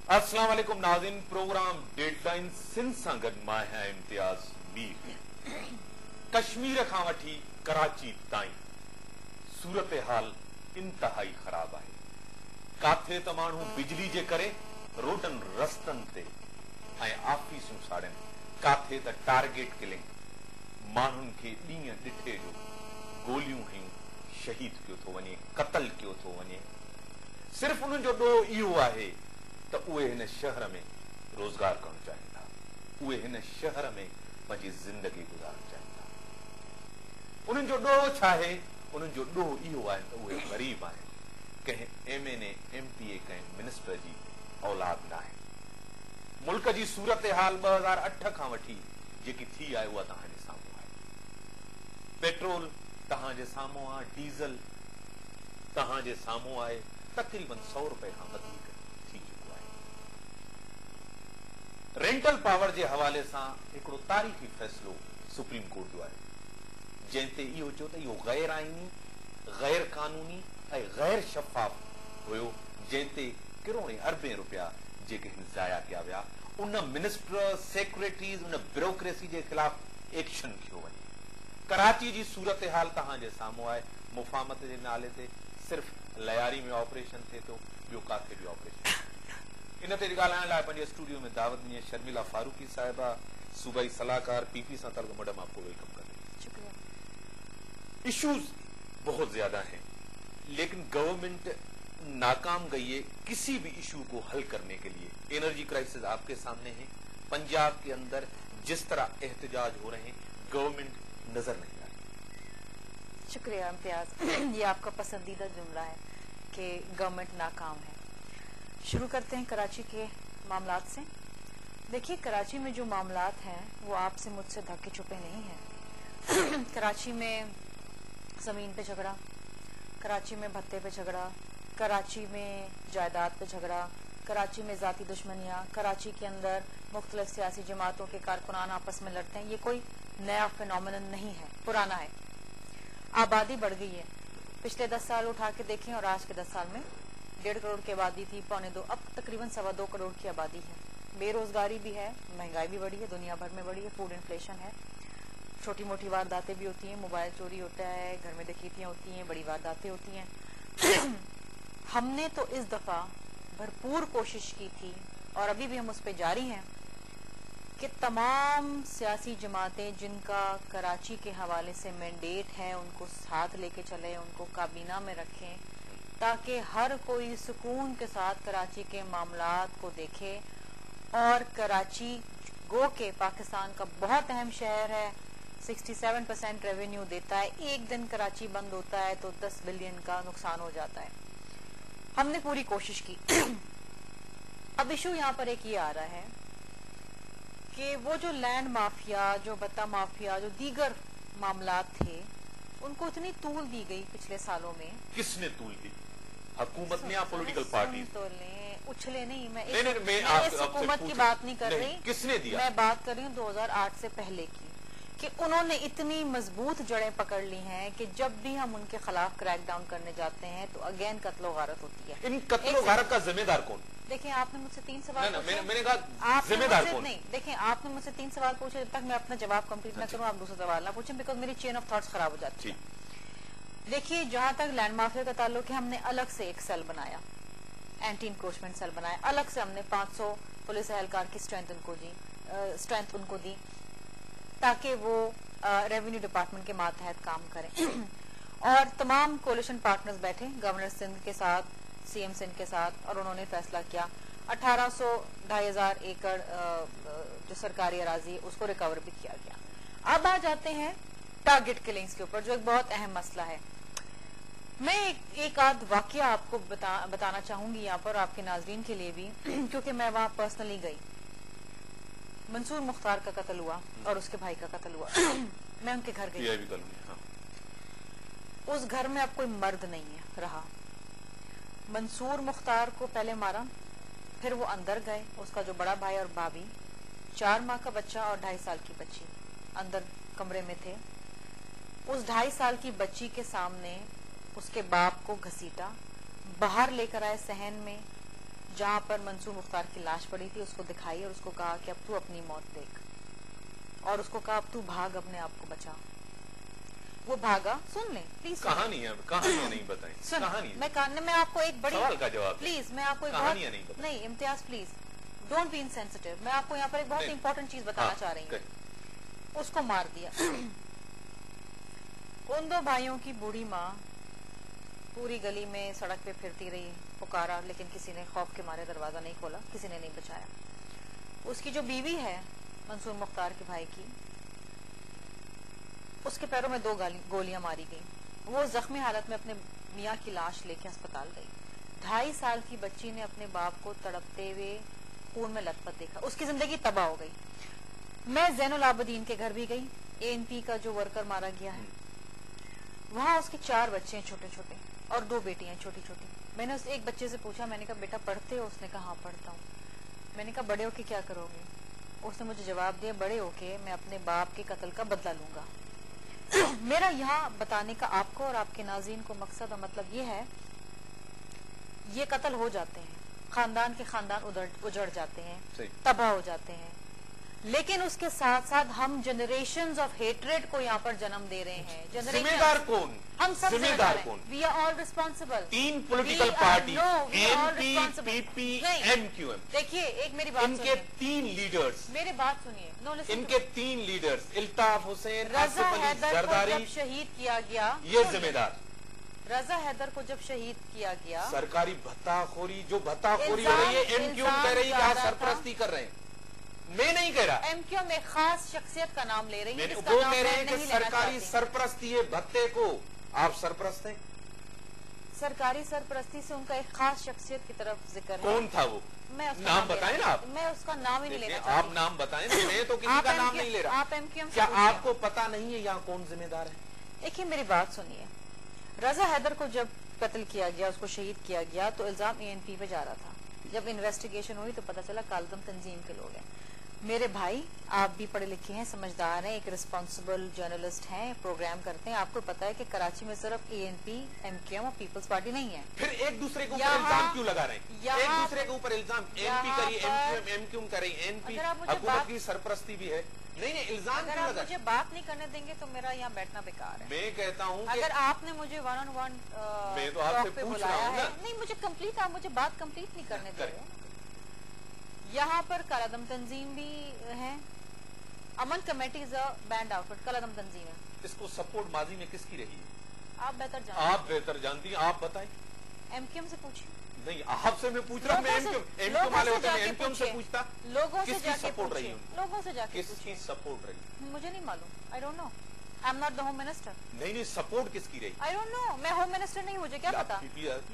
अस्सलाम वालेकुम नाज़रीन, प्रोग्राम डेडलाइन सिंध सां गॾु मां आहियां इम्तियाज़ मीर। कश्मीर खां वठी कराची ताईं सूरत हाल इंतहाई ख़राब आहे। काथे त माण्हू बिजली जे करे रोडनि रस्तनि ते ऐं आफीसूं साड़नि, काथे त टारगेट किलिंग, माण्हुनि खे ॾींहं ॾिठे जो गोलियूं हयूं शहीद कयो थो वञे, क़तल कयो थो वञे। सिर्फ़ उन्हनि जो ॾोह इहो आहे त उहे हिन शहर में रोज़गार करणु चाहिनि था, उहे हिन शहर में पंहिंजी ज़िंदगी गुज़ारणु चाहिनि था। उन्हनि जो ॾोह छा आहे? उन्हनि जो ॾोह इहो आहे त उहे ग़रीब आहिनि, कंहिं MNA MPA कंहिं मिनिस्टर जी औलाद न आहे। मुल्क जी सूरत हाल 2008 खां वठी जेकी थी आहे उहा तव्हांजे साम्हूं आहे। पेट्रोल तव्हांजे साम्हूं आहे, डीज़ल तव्हांजे साम्हूं आहे, तक़रीबन 100 रुपए खां वधीक थी चुको आहे। रेंटल पावर जे हवाले सां हिकिड़ो तारीख़ी फ़ैसिलो सुप्रीम कोर्ट जो आहे, जंहिं ते इहो चयो त इहो गैर आईनी, गैर कानूनी ऐं गैर शफ़ाफ़ हुयो, जंहिं ते किरोड़े अरबे रुपया जेके ज़ाया कया विया। उन मिनिस्टर, सेक्रेटरीज़, उन ब्यूरोक्रेसी जे ख़िलाफ़ एक्शन खयो वञे। कराची जी सूरत हाल तव्हांजे साम्हूं आहे। मुफ़ामत जे नाले ते सिर्फ़ लयारी में ऑपरेशन थिए थो, ॿियो काथे बि ऑपरेशन। इन ते ॻाल्हाइण लाइ पंहिंजे स्टूडियो में दावत ॾिनी शर्मिला फारूकी साहिबा, सूबाई सलाहकार PP सां तलब मैडम, आपको वेलकम करते हैं। इश्यूज बहुत ज्यादा हैं, लेकिन गवर्नमेंट नाकाम गई है किसी भी इशू को हल करने के लिए। एनर्जी क्राइसिस आपके सामने है, पंजाब के अंदर जिस तरह एहतजाज हो रहे हैं, गवर्नमेंट नजर नहीं आ रही। शुक्रिया इम्तियाज, ये आपका पसंदीदा जुमला है कि गवर्नमेंट नाकाम है। शुरू करते हैं कराची के मामलात से। देखिए, कराची में जो मामलात हैं वो आपसे मुझसे ढके छुपे नहीं हैं। कराची में जमीन पे झगड़ा, कराची में भत्ते पे झगड़ा, कराची में जायदाद पे झगड़ा, कराची में जाती दुश्मनियां, कराची के अंदर मुख्तलिफ सियासी जमातों के कारकुनान आपस में लड़ते हैं। ये कोई नया फिनोमिनन नहीं है, पुराना है। आबादी बढ़ गई है, पिछले 10 साल उठा के देखें और आज के 10 साल में 1.5 करोड़ की आबादी थी, 1.25, अब तकरीबन 2.25 करोड़ की आबादी है। बेरोजगारी भी है, महंगाई भी बढ़ी है, दुनिया भर में बढ़ी है, फूड इन्फ्लेशन है, छोटी मोटी वारदातें भी होती हैं, मोबाइल चोरी होता है, घर में डकैतियां होती हैं, बड़ी वारदातें होती हैं। हमने तो इस दफा भरपूर कोशिश की थी और अभी भी हम उस पर जारी हैं कि तमाम सियासी जमातें जिनका कराची के हवाले से मैंडेट है उनको साथ लेके चले, उनको काबीना में रखें, ताकि हर कोई सुकून के साथ कराची के मामलात को देखे। और कराची गो के पाकिस्तान का बहुत अहम शहर है, 67% रेवेन्यू देता है। एक दिन कराची बंद होता है तो 10 बिलियन का नुकसान हो जाता है। हमने पूरी कोशिश की। अब इशू यहाँ पर एक ये आ रहा है कि वो जो लैंड माफिया, जो बत्ता माफिया, जो दीगर मामलात थे, उनको इतनी तूल दी गई पिछले सालों में। किसने तूल दी? हुकूमत ने या पॉलिटिकल पार्टी? उछले नहीं, मैं इस हुकूमत की बात नहीं कर रही। किसने दिया? मैं बात कर रही हूँ 2008 से पहले की, कि उन्होंने इतनी मजबूत जड़ें पकड़ ली हैं कि जब भी हम उनके खिलाफ क्रैक डाउन करने जाते हैं तो अगेन कत्लो गारत होती है। इन कत्लो गारत का जिम्मेदार कौन? देखिए, आपने मुझसे 3 सवाल पूछे। मैंने कहा जिम्मेदार कौन? नहीं, देखिए, आपने मुझसे 3 सवाल पूछे, जब तक मैं अपना जवाब कंप्लीट ना करूं आप दूसरा सवाल ना पूछें, बिकॉज मेरी चेन ऑफ थॉट्स खराब हो जाती है। देखिए, जहां तक लैंड माफिया का ताल्लुक है, हमने अलग से एक सेल बनाया, एंटी इंक्रोचमेंट सेल बनाया, अलग से हमने 500 पुलिस एहलकार की स्ट्रेंथ उनको दी ताकि वो रेवेन्यू डिपार्टमेंट के मातहत काम करें। और तमाम कोलिशन पार्टनर्स बैठे गवर्नर सिंध के साथ, CM सिंध के साथ, और उन्होंने फैसला किया 1800-2500 एकड़ जो सरकारी अराजी है उसको रिकवर भी किया गया। अब आ जाते हैं टारगेट किलिंग्स के ऊपर, जो एक बहुत अहम मसला है। मैं एक आध वाकया आपको बताना चाहूंगी यहाँ पर, आपके नाजरीन के लिए भी, क्योंकि मैं वहां पर्सनली गई। मंसूर मुख्तार का कत्ल हुआ और उसके भाई का कत्ल हुआ। मैं उनके घर गई। हाँ। उस घर में अब कोई मर्द नहीं है रहा। मंसूर मुख्तार को पहले मारा, फिर वो अंदर गए, उसका जो बड़ा भाई और भाभी, 4 माह का बच्चा और 2.5 साल की बच्ची अंदर कमरे में थे। उस 2.5 साल की बच्ची के सामने उसके बाप को घसीटा, बाहर लेकर आए सहन में, जहां पर मंसूर मुख्तार की लाश पड़ी थी उसको दिखाई और उसको कहा कि अब तू अपनी मौत देख, और उसको कहा अब तू भाग, अपने आप को बचा। वो भागा। सुन ले प्लीज, कहानी है, कहानियां नहीं बताएं, सुन, कहानी मैं आपको एक बड़ी सवाल का जवाब प्लीज, मैं आपको एक कहानियां नहीं बहुत नहीं Imtiaz please don't be insensitive, मैं आपको यहाँ पर एक बहुत इंपॉर्टेंट चीज बताना चाह रही हूँ। उसको मार दिया। उन दो भाइयों की बूढ़ी माँ पूरी गली में सड़क पे फिरती रही, पुकारा, लेकिन किसी ने खौफ के मारे दरवाजा नहीं खोला, किसी ने नहीं बचाया। उसकी जो बीवी है मंसूर मुख्तार के भाई की, उसके पैरों में 2 गोलियां मारी गई। वो जख्मी हालत में अपने मियाँ की लाश लेके अस्पताल गई। 2.5 साल की बच्ची ने अपने बाप को तड़पते हुए खून में लथपथ देखा, उसकी जिंदगी तबाह हो गई। मैं जैनुल आबदीन के घर भी गई, ANP का जो वर्कर मारा गया है, वहां उसके 4 बच्चे हैं छोटे छोटे और 2 बेटियां छोटी छोटी। मैंने उस एक बच्चे से पूछा, मैंने कहा बेटा पढ़ते हो? उसने कहा हाँ पढ़ता हूँ। मैंने कहा बड़े होके क्या करोगे? उसने मुझे जवाब दिया, बड़े होके मैं अपने बाप के कत्ल का बदला लूंगा। मेरा यहाँ बताने का आपको और आपके नाज़रीन को मकसद और मतलब ये है, ये कत्ल हो जाते हैं, खानदान के खानदान उजड़ जाते हैं, तबाह हो जाते हैं, लेकिन उसके साथ साथ हम जनरेशंस ऑफ हेट्रेड को यहाँ पर जन्म दे रहे हैं। जिम्मेदार कौन? हम सब जिम्मेदार कौन? We are all responsible. 3 political party ANP, PP, MQM, देखिए एक मेरी बात इनके 3 लीडर्स, मेरी बात सुनिए, इनके 3 लीडर्स इल्ताफ हुसैन, रजा आसिफ अली हैदर को जरदारी, जब शहीद किया गया, ये जिम्मेदार। रजा हैदर को जब शहीद किया गया, सरकारी भत्ताखोरी, जो भत्ताखोरी हो रही है, MQM कह रही है कि आप सरपरस्ती कर रहे हैं, मैं नहीं कह रहा। MQM एक खास शख्सियत का नाम ले रही है, वो कह रहे हैं कि सरकारी सरपरस्ती है, भत्ते को आप सरपरस्त हैं। सरकारी सरपरस्ती से उनका एक खास शख्सियत की तरफ जिक्र है। कौन था वो? मैं उसका नाम बताएं ना आप। मैं उसका नाम ही नहीं लेना चाहती। आप नाम बताएं, मैं तो किसी का नाम नहीं ले रहा। आप MQM क्या आपको पता नहीं है यहाँ कौन जिम्मेदार है? देखिए मेरी बात सुनिए, रजा हैदर को जब कत्ल किया गया, उसको शहीद किया गया, तो इल्जाम ANP पे जा रहा था। जब इन्वेस्टिगेशन हुई तो पता चला कालदम तंजीम के लोग हैं। मेरे भाई, आप भी पढ़े लिखे हैं, समझदार हैं, एक रिस्पॉन्सिबल जर्नलिस्ट हैं, प्रोग्राम करते हैं, आपको पता है कि कराची में सिर्फ ANP, MQM और पीपल्स पार्टी नहीं है। फिर एक दूसरे के ऊपर इल्जाम क्यों लगा रहे हैं? एक दूसरे के ऊपर इल्जाम ANP करी, MQM करी, ANP हुकूमत की सरपरस्ती भी है। नहीं, इल्जाम अगर आप मुझे बात नहीं करने देंगे तो मेरा यहाँ बैठना बेकार है। मैं कहता हूँ अगर आपने मुझे 1-on-1 मैं तो आपसे पूछ रहा हूँ ना। नहीं, मुझे कंप्लीट, आप मुझे बात कंप्लीट नहीं करने दे रहे। यहाँ पर कलादम तंजीम भी है, Aman committee is a banned outfit, कलादम तंजीम है। इसको सपोर्ट माजी में किसकी रही है? आप बेहतर जानती हैं, आप बताएं। MQM से पूछिए। नहीं, आपसे मैं पूछ रहा हूँ, MQM वाले होते हैं, MQM से पूछता। लोगों से किसकी सपोर्ट रही? लोगों से जाके किसकी सपोर्ट रही? मुझे नहीं मालूम, I don't know, I am not the home minister. नहीं, सपोर्ट किसकी रही? आई डोंट नो, मैं होम मिनिस्टर नहीं, मुझे क्या पता,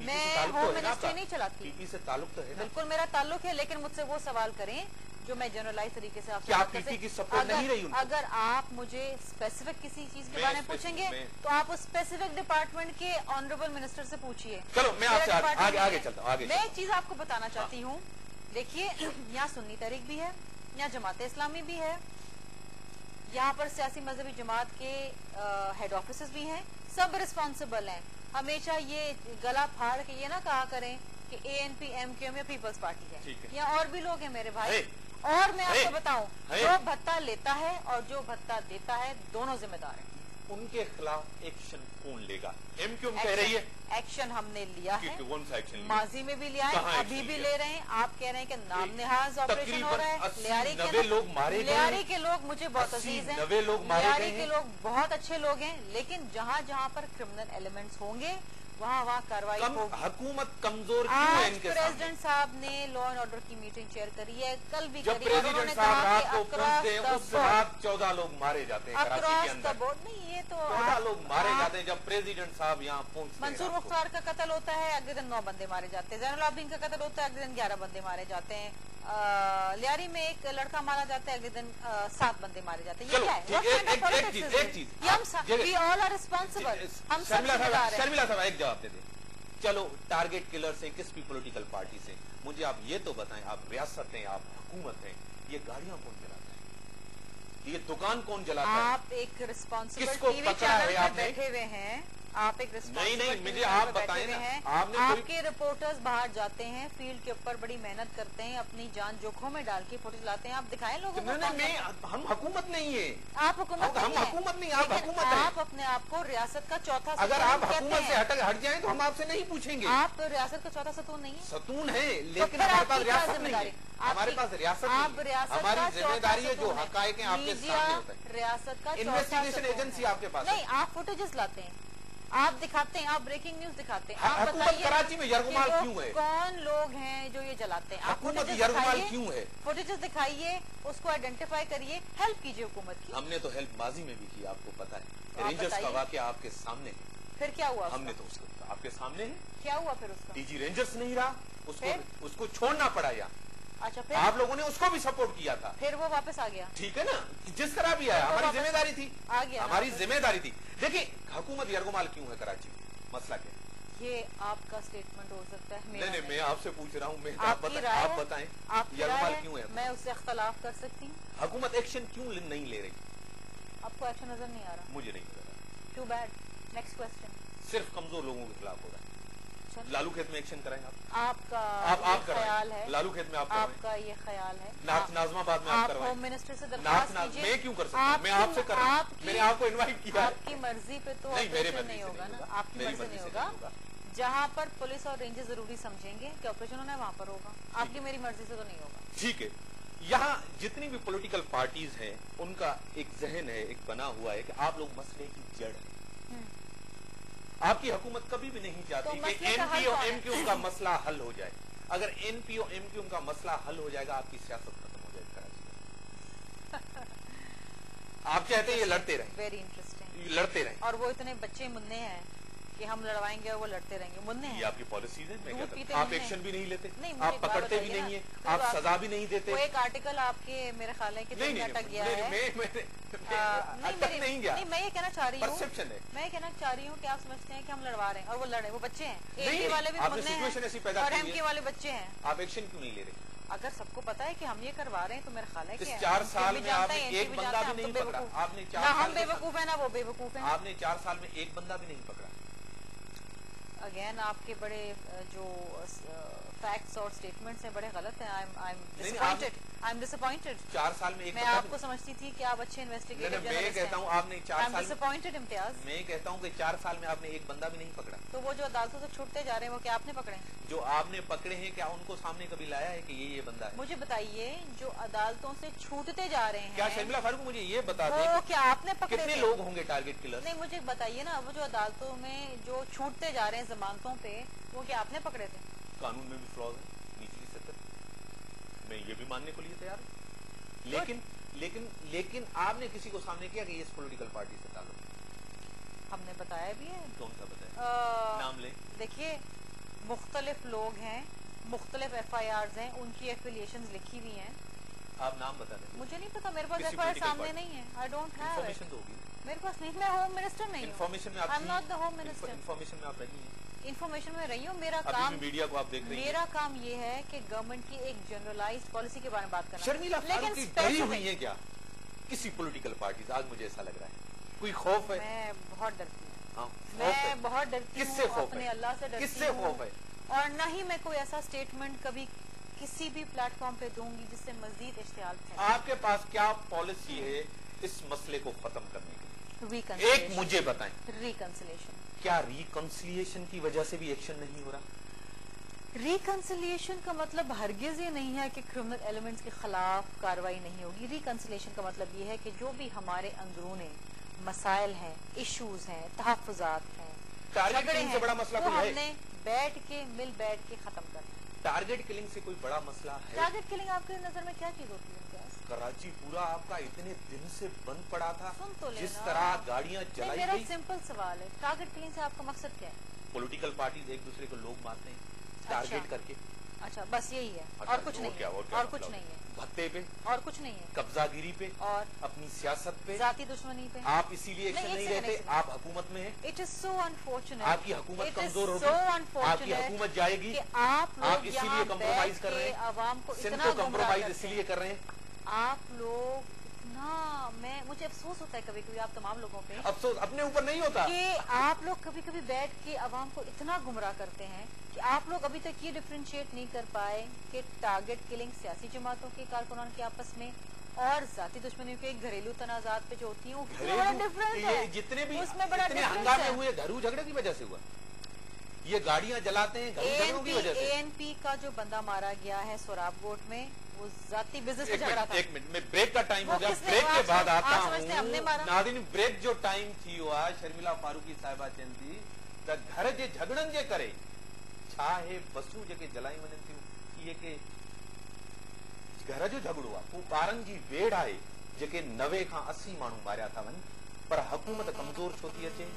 मैं होम मिनिस्ट्री नहीं चलाती। PP से ताल्लुक तो है ना? बिल्कुल मेरा ताल्लुक है, लेकिन मुझसे वो सवाल करें जो मैं जनरलाइज तरीके से आपसे क्या PP की सपोर्ट नहीं रही उनको? अगर आप मुझे स्पेसिफिक किसी चीज के बारे में पूछेंगे तो आप उस स्पेसिफिक डिपार्टमेंट के ऑनरेबल मिनिस्टर से पूछिए। चलो मैं आपसे आगे चलता हूँ। मैं एक चीज आपको बताना चाहती हूँ, देखिए यहाँ सुन्नी तहरीक भी है, यहाँ जमात इस्लामी भी है, यहाँ पर सियासी मजहबी जमात के हेड ऑफिसर्स भी हैं, सब रिस्पॉन्सिबल हैं। हमेशा ये गला फाड़ के ये ना कहा करें कि ANP, MQM या पीपल्स पार्टी है, यहाँ और भी लोग हैं मेरे भाई। और मैं आपको बताऊं, जो भत्ता लेता है और जो भत्ता देता है, दोनों जिम्मेदार हैं। उनके खिलाफ एक्शन कौन लेगा? MQM कह रही है एक्शन हमने लिया है, कौन सा एक्शन? माजी में भी लिया है, अभी भी ले रहे हैं। आप कह रहे हैं कि नाम नेहाज ऑपरेशन हो रहा है, लियारी के लोग मुझे बहुत अजीज हैं, लियारी के लोग बहुत अच्छे लोग हैं, लेकिन जहाँ जहाँ पर क्रिमिनल एलिमेंट्स होंगे वहाँ कार्रवाई होगी। हुकूमत कमजोर क्यों है इनके सामने? प्रेसिडेंट साहब ने लॉ एंड ऑर्डर की मीटिंग चेयर करी है, कल भी जब प्रेसिडेंट साहब रात को पहुंचते हैं उस रात 14 लोग मारे जाते हैं कराची के अंदर। नहीं, ये तो 14 लोग मारे जाते हैं जब प्रेसिडेंट साहब यहाँ पहुंचते हैं। मंसूर मुख्तार का कत्ल होता है, अगले दिन 9 बंदे मारे जाते हैं। जैनुल आबदीन का कत्ल होता है, अगले दिन 11 बंदे मारे जाते हैं। लियारी में एक लड़का मारा जाता है, अगले दिन 7 बंदे मारे जाते हैं। ये क्या है? वी ऑल आर रिस्पॉन्सिबल, हम सब जिम्मेदार हैं। शर्मिला साहब एक जवाब दे दे। चलो, टारगेट किलर से किस भी पॉलिटिकल पार्टी से, मुझे आप ये तो बताएं, आप रियासत हैं, आप हुकूमत हैं, ये गाड़ियां कौन जलाता है? ये दुकान कौन जलाता है? आप एक रिस्पॉन्सिबल टीवी चैनल पर बैठे हुए हैं, آپ ایک نہیں مجھے آپ بتائیں نا، آپ کے رپورٹرز باہر جاتے ہیں فیلڈ کے اوپر بڑی محنت کرتے ہیں اپنی جان جوکھوں میں ڈال کے فوٹوز لاتے ہیں، آپ دکھائیں لوگوں کو. ہم حکومت نہیں ہے، آپ حکومت ہم حکومت نہیں، آپ حکومت ہیں. آپ اپنے آپ کو ریاست کا چوتھا ستون اگر آپ حکومت سے ہٹ جائیں تو ہم آپ سے نہیں پوچھیں گے. آپ تو ریاست کا چوتھا ستون نہیں ہے. ستون ہے لیکن ہمارے پاس ریاست نہیں ہے، ہمارے پاس ریاست نہیں. ہماری ذمہ داری ہے جو حقائق ہیں آپ کے سامنے ہوتا ہے. ریاست کا انویسٹیگیشن ایجنسی آپ کے پاس نہیں، آپ فوٹیجز لاتے ہیں، آپ دکھاتے ہیں، آپ بریکنگ نیوز دکھاتے ہیں. آپ حکومت کراچی میں یرغمال کیوں ہے؟ کون لوگ ہیں جو یہ جلاتے ہیں؟ حکومت یرغمال کیوں ہے؟ فوٹیجز دکھائیے، اس کو آئیڈینٹیفائی کریے، ہیلپ کیجیے حکومت کی. ہم نے تو ہیلپ ماضی میں بھی کی، آپ کو پتا ہے. رینجرز کا واقعہ آپ کے سامنے ہے. پھر کیا ہوا؟ ہم نے تو اس کو آپ کے سامنے ہے. کیا ہوا پھر اس کا؟ ڈی جی رینجرز نہیں رہا، اس کو چھوڑنا پڑا. یا اچھا پھر آپ لوگوں نے اس کو بھی سپورٹ کیا تھا، پھر وہ واپس آ گیا. ٹھیک ہے نا، جس طرح بھی آیا ہماری ذمہ داری تھی، آ گیا ہماری ذمہ داری تھی. دیکھیں حکومت یرغمال کیوں ہے کراچی میں، مسئلہ کیا ہے؟ یہ آپ کا سٹیٹمنٹ ہو سکتا ہے. نہیں میں آپ سے پوچھ رہا ہوں، آپ بتائیں آپ یرغمال کیوں ہے؟ میں اس سے اختلاف کر سکتی ہوں. حکومت ایکشن کیوں نہیں لے رہی؟ آپ کو ایکشن نظر نہیں آ رہا؟ مجھے نہیں نظر آ ٹو بیڈ. Next question. صرف کمزور لوگوں کے خلاف ہو رہا ہے. لالو کھیت میں ایکشن کریں آپ کا خیال ہے؟ لالو کھیت میں آپ کا یہ خیال ہے؟ نازم آباد میں آپ ہوم منسٹر سے درخواست کیجیے. میں کیوں کر سکتا ہوں؟ میں آپ سے کر رہا ہوں، میں نے آپ کو انوائٹ کیا. آپ کی مرضی پہ تو آپریشن نہیں ہوگا نا، آپ کی مرضی نہیں ہوگا. جہاں پر پولیس اور رینجر ضروری سمجھیں گے کہ آپریشن ہونا ہے وہاں پر ہوگا. آپ کی میری مرضی سے تو نہیں ہوگا. ٹھیک ہے. یہاں جتنی بھی پولیٹیکل پارٹیز ہیں ان کا ایک ذہن ہے، ایک بنا ہوا ہے کہ آپ لوگ مسئلے کی جڑ ہے. آپ کی حکومت کبھی بھی نہیں چاہتی کہ N P O M Q کا مسئلہ حل ہو جائے. اگر N P O M Q کا مسئلہ حل ہو جائے گا آپ کی سیاست ختم ہو جائے گی کراچی میں. آپ چاہتے ہیں یہ لڑتے رہیں. Very interesting. لڑتے رہیں. اور وہ اتنے بچے مننے ہیں کہ ہم لڑوائیں گے اور وہ لڑتے رہیں گے. مننے ہیں. یہ آپ کی پالیسیز ہے. میں کہتا ہوں آپ ایکشن بھی نہیں لیتے، آپ پکڑتے بھی نہیں ہیں، آپ سزا بھی نہیں دیتے. وہ ایک آرٹیکل آپ کے میرے خیال ہے کہ اٹک گیا ہے. نہیں گیا. میں یہ کہنا چاہ رہی ہوں، پرسپشن ہے. میں کہنا چاہ رہی ہوں کہ آپ سمجھتے ہیں کہ ہم لڑوا رہے ہیں اور وہ لڑے. وہ بچے ہیں، اے نہیں والے بھی آپ نے مننے سچویشن ایسی پیدا ہیں اور کی ایم ہے. کے والے بچے ہیں. آپ ایکشن کیوں نہیں لے رہے؟ اگر سب کو پتا ہے کہ ہم یہ کروا رہے ہیں تو میرا خیال ہے کہ اس 4 سال میں آپ نے ایک بندہ بھی نہیں پکڑا. آپ نے 4 سال ہم بے وقوف ہیں نا وہ بے وقوف ہیں. آپ نے 4 سال میں ایک بندہ بھی نہیں پکڑا. اگین آپ کے بڑے جو فیکٹس اور سٹیٹمنٹس ہیں بڑے غلط ہیں. I am disappointed. 4 سال میں ایک میں آپ کو سمجھتی تھی کہ آپ اچھے انویسٹیگیٹر میں کہتا ہوں آپ نے 4 سال ڈسپوائنٹڈ امتیاز. میں کہتا ہوں کہ 4 سال میں آپ نے ایک بندہ بھی نہیں پکڑا. تو وہ جو عدالتوں سے چھوٹتے جا رہے ہیں وہ کیا آپ نے پکڑے؟ جو آپ نے پکڑے ہیں کیا ان کو سامنے کبھی لایا ہے کہ یہ بندہ ہے؟ مجھے بتائیے جو عدالتوں سے چھوٹتے جا رہے ہیں کیا شرمیلا فاروق مجھے یہ بتا دیں وہ کیا آپ نے پکڑے؟ کتنے لوگ ہوں گے ٹارگٹ کلر؟ نہیں مجھے بتائیے نا، وہ جو عدالتوں میں جو چھوٹتے جا رہے ہیں ضمانتوں پہ وہ کیا آپ نے پکڑے تھے؟ قانون میں بھی فلاز ہے نچلی سطح، میں یہ بھی ماننے کو لیے تیار ہوں. لیکن آپ نے کسی کو سامنے کیا کہ یہ اس پولیٹیکل پارٹی سے تعلق ہے؟ ہم نے بتایا بھی ہے. کون سا بتایا؟ نام لیں. دیکھیے مختلف لوگ ہیں، مختلف ایف آئی آرز ہیں، ان کی ایفیلیشنز لکھی ہوئی ہیں. آپ نام بتا دیں. مجھے نہیں پتا، میرے پاس ایف آئی آر سامنے نہیں ہے. I don't have. انفارمیشن تو ہوگی میرے پاس نہیں. میں ہوم منسٹر نہیں ہوں. انفارمیشن میں آپ I am not the home minister. Information میں آپ رہی ہیں. انفارمیشن میں رہی ہوں. میرا کام میڈیا کو آپ دیکھ رہے ہیں. میرا کام یہ ہے کہ گورنمنٹ کی ایک جنرلائزڈ پالیسی کے بارے میں بات کرنا. شرمیلا فاروق کی ڈری ہوئی ہے کیا کسی پولیٹیکل پارٹی سے؟ آج مجھے ایسا لگ رہا ہے کوئی خوف ہے. میں بہت ڈرتی ہوں. میں بہت ڈرتی ہوں. کس سے خوف اپنے اللہ سے ڈرتی ہوں. کس سے خوف ہے؟ اور نہ ہی میں کوئی ایسا اسٹیٹمنٹ کبھی کسی بھی پلیٹ فارم پہ دوں گی جس سے مزید اشتعال پھیلے. آپ کے پاس کیا پالیسی ہے اس مسئلے کو ختم کرنے کے لیے؟ ایک مجھے بتائیں. ریکنسلیشن. کیا ریکنسلیشن کی وجہ سے بھی ایکشن نہیں ہو رہا؟ ریکنسلیشن کا مطلب ہرگز یہ نہیں ہے کہ کرمنل ایلیمنٹس کے خلاف کاروائی نہیں ہوگی. ریکنسلیشن کا مطلب یہ ہے کہ جو بھی ہمارے اندرونے مسائل ہیں، ایشوز ہیں، تحفظات ہیں، ٹارگٹ کلنگ سے بڑا مسئلہ کوئی ہے؟ ہم نے بیٹھ کے ختم کرنا. ٹارگٹ کلنگ سے کوئی بڑا مسئلہ ہے؟ ٹارگٹ کلنگ آپ کے نظر میں کیا چیز ہوتی ہے؟ کراچی پورا آپ کا اتنے دن سے بند پڑا تھا. سن تو لینا. جس طرح گاڑیاں چلائی میرا گئی. سمپل سوال ہے، ٹارگٹ کلنگ سے آپ کا مقصد کیا ہے؟ پولیٹیکل پارٹیز ایک دوسرے کو لوگ مارتے ہیں ٹارگٹ کر کے. اچھا بس یہی ہے اور کچھ نہیں ہے. اور کچھ نہیں ہے. بھتے پہ اور کچھ نہیں ہے. قبضہ گیری پہ اور اپنی سیاست پہ، ذاتی دشمنی پہ. آپ اسی لیے ایکشن نہیں لیتے. آپ حکومت میں ہیں. It is so unfortunate. آپ کی حکومت کمزور ہوگی. آپ کی حکومت جائے گی. آپ اسی لیے کمپرومائز کر رہے ہیں. عوام کو سندھ کو کمپرومائز اسی لیے کر رہے ہیں. آپ لوگ इतना मुझे अफसोस होता है कभी कभी आप तमाम लोगों पे, अफसोस अपने ऊपर नहीं होता कि आप लोग कभी कभी बैठ के अवाम को इतना गुमराह करते हैं कि आप लोग अभी तक ये डिफरेंशिएट नहीं कर पाए कि टारगेट किलिंग सियासी जमातों के कारकुनान के आपस में और जाती दुश्मनियों के घरेलू तनाजात पे जो होती है उसमें बड़ा डिफरेंस है। जितने भी उसमें बड़ा जितने difference हंगामे है। हुए घरू झगड़े की वजह से हुआ, ये गाड़ियां जलाते हैं घरू झगड़ों की वजह से। ANP का जो बंदा मारा गया है सोराब गोट में, वो जाती बिजनेस में एक झगड़ा था। मिनट में ब्रेक का टाइम वो हो गया, किसने- ब्रेक के आप बाद समझ- आता आप समझते हैं हमने हूँ मारा? नादिन। ब्रेक जो टाइम थी हुआ शर्मिला फारूकी साहिबा चवनि थी त घर जे झगड़नि जे करे छा हे बसूं जेके जलाई वञनि थियूं इहे के घर जो झगड़ो आहे, पोइ ॿारनि जी वेड़ आहे जेके 90 खां 80 माण्हू मारिया था वञनि, पर हुकूमत कमज़ोर छो थी अचे?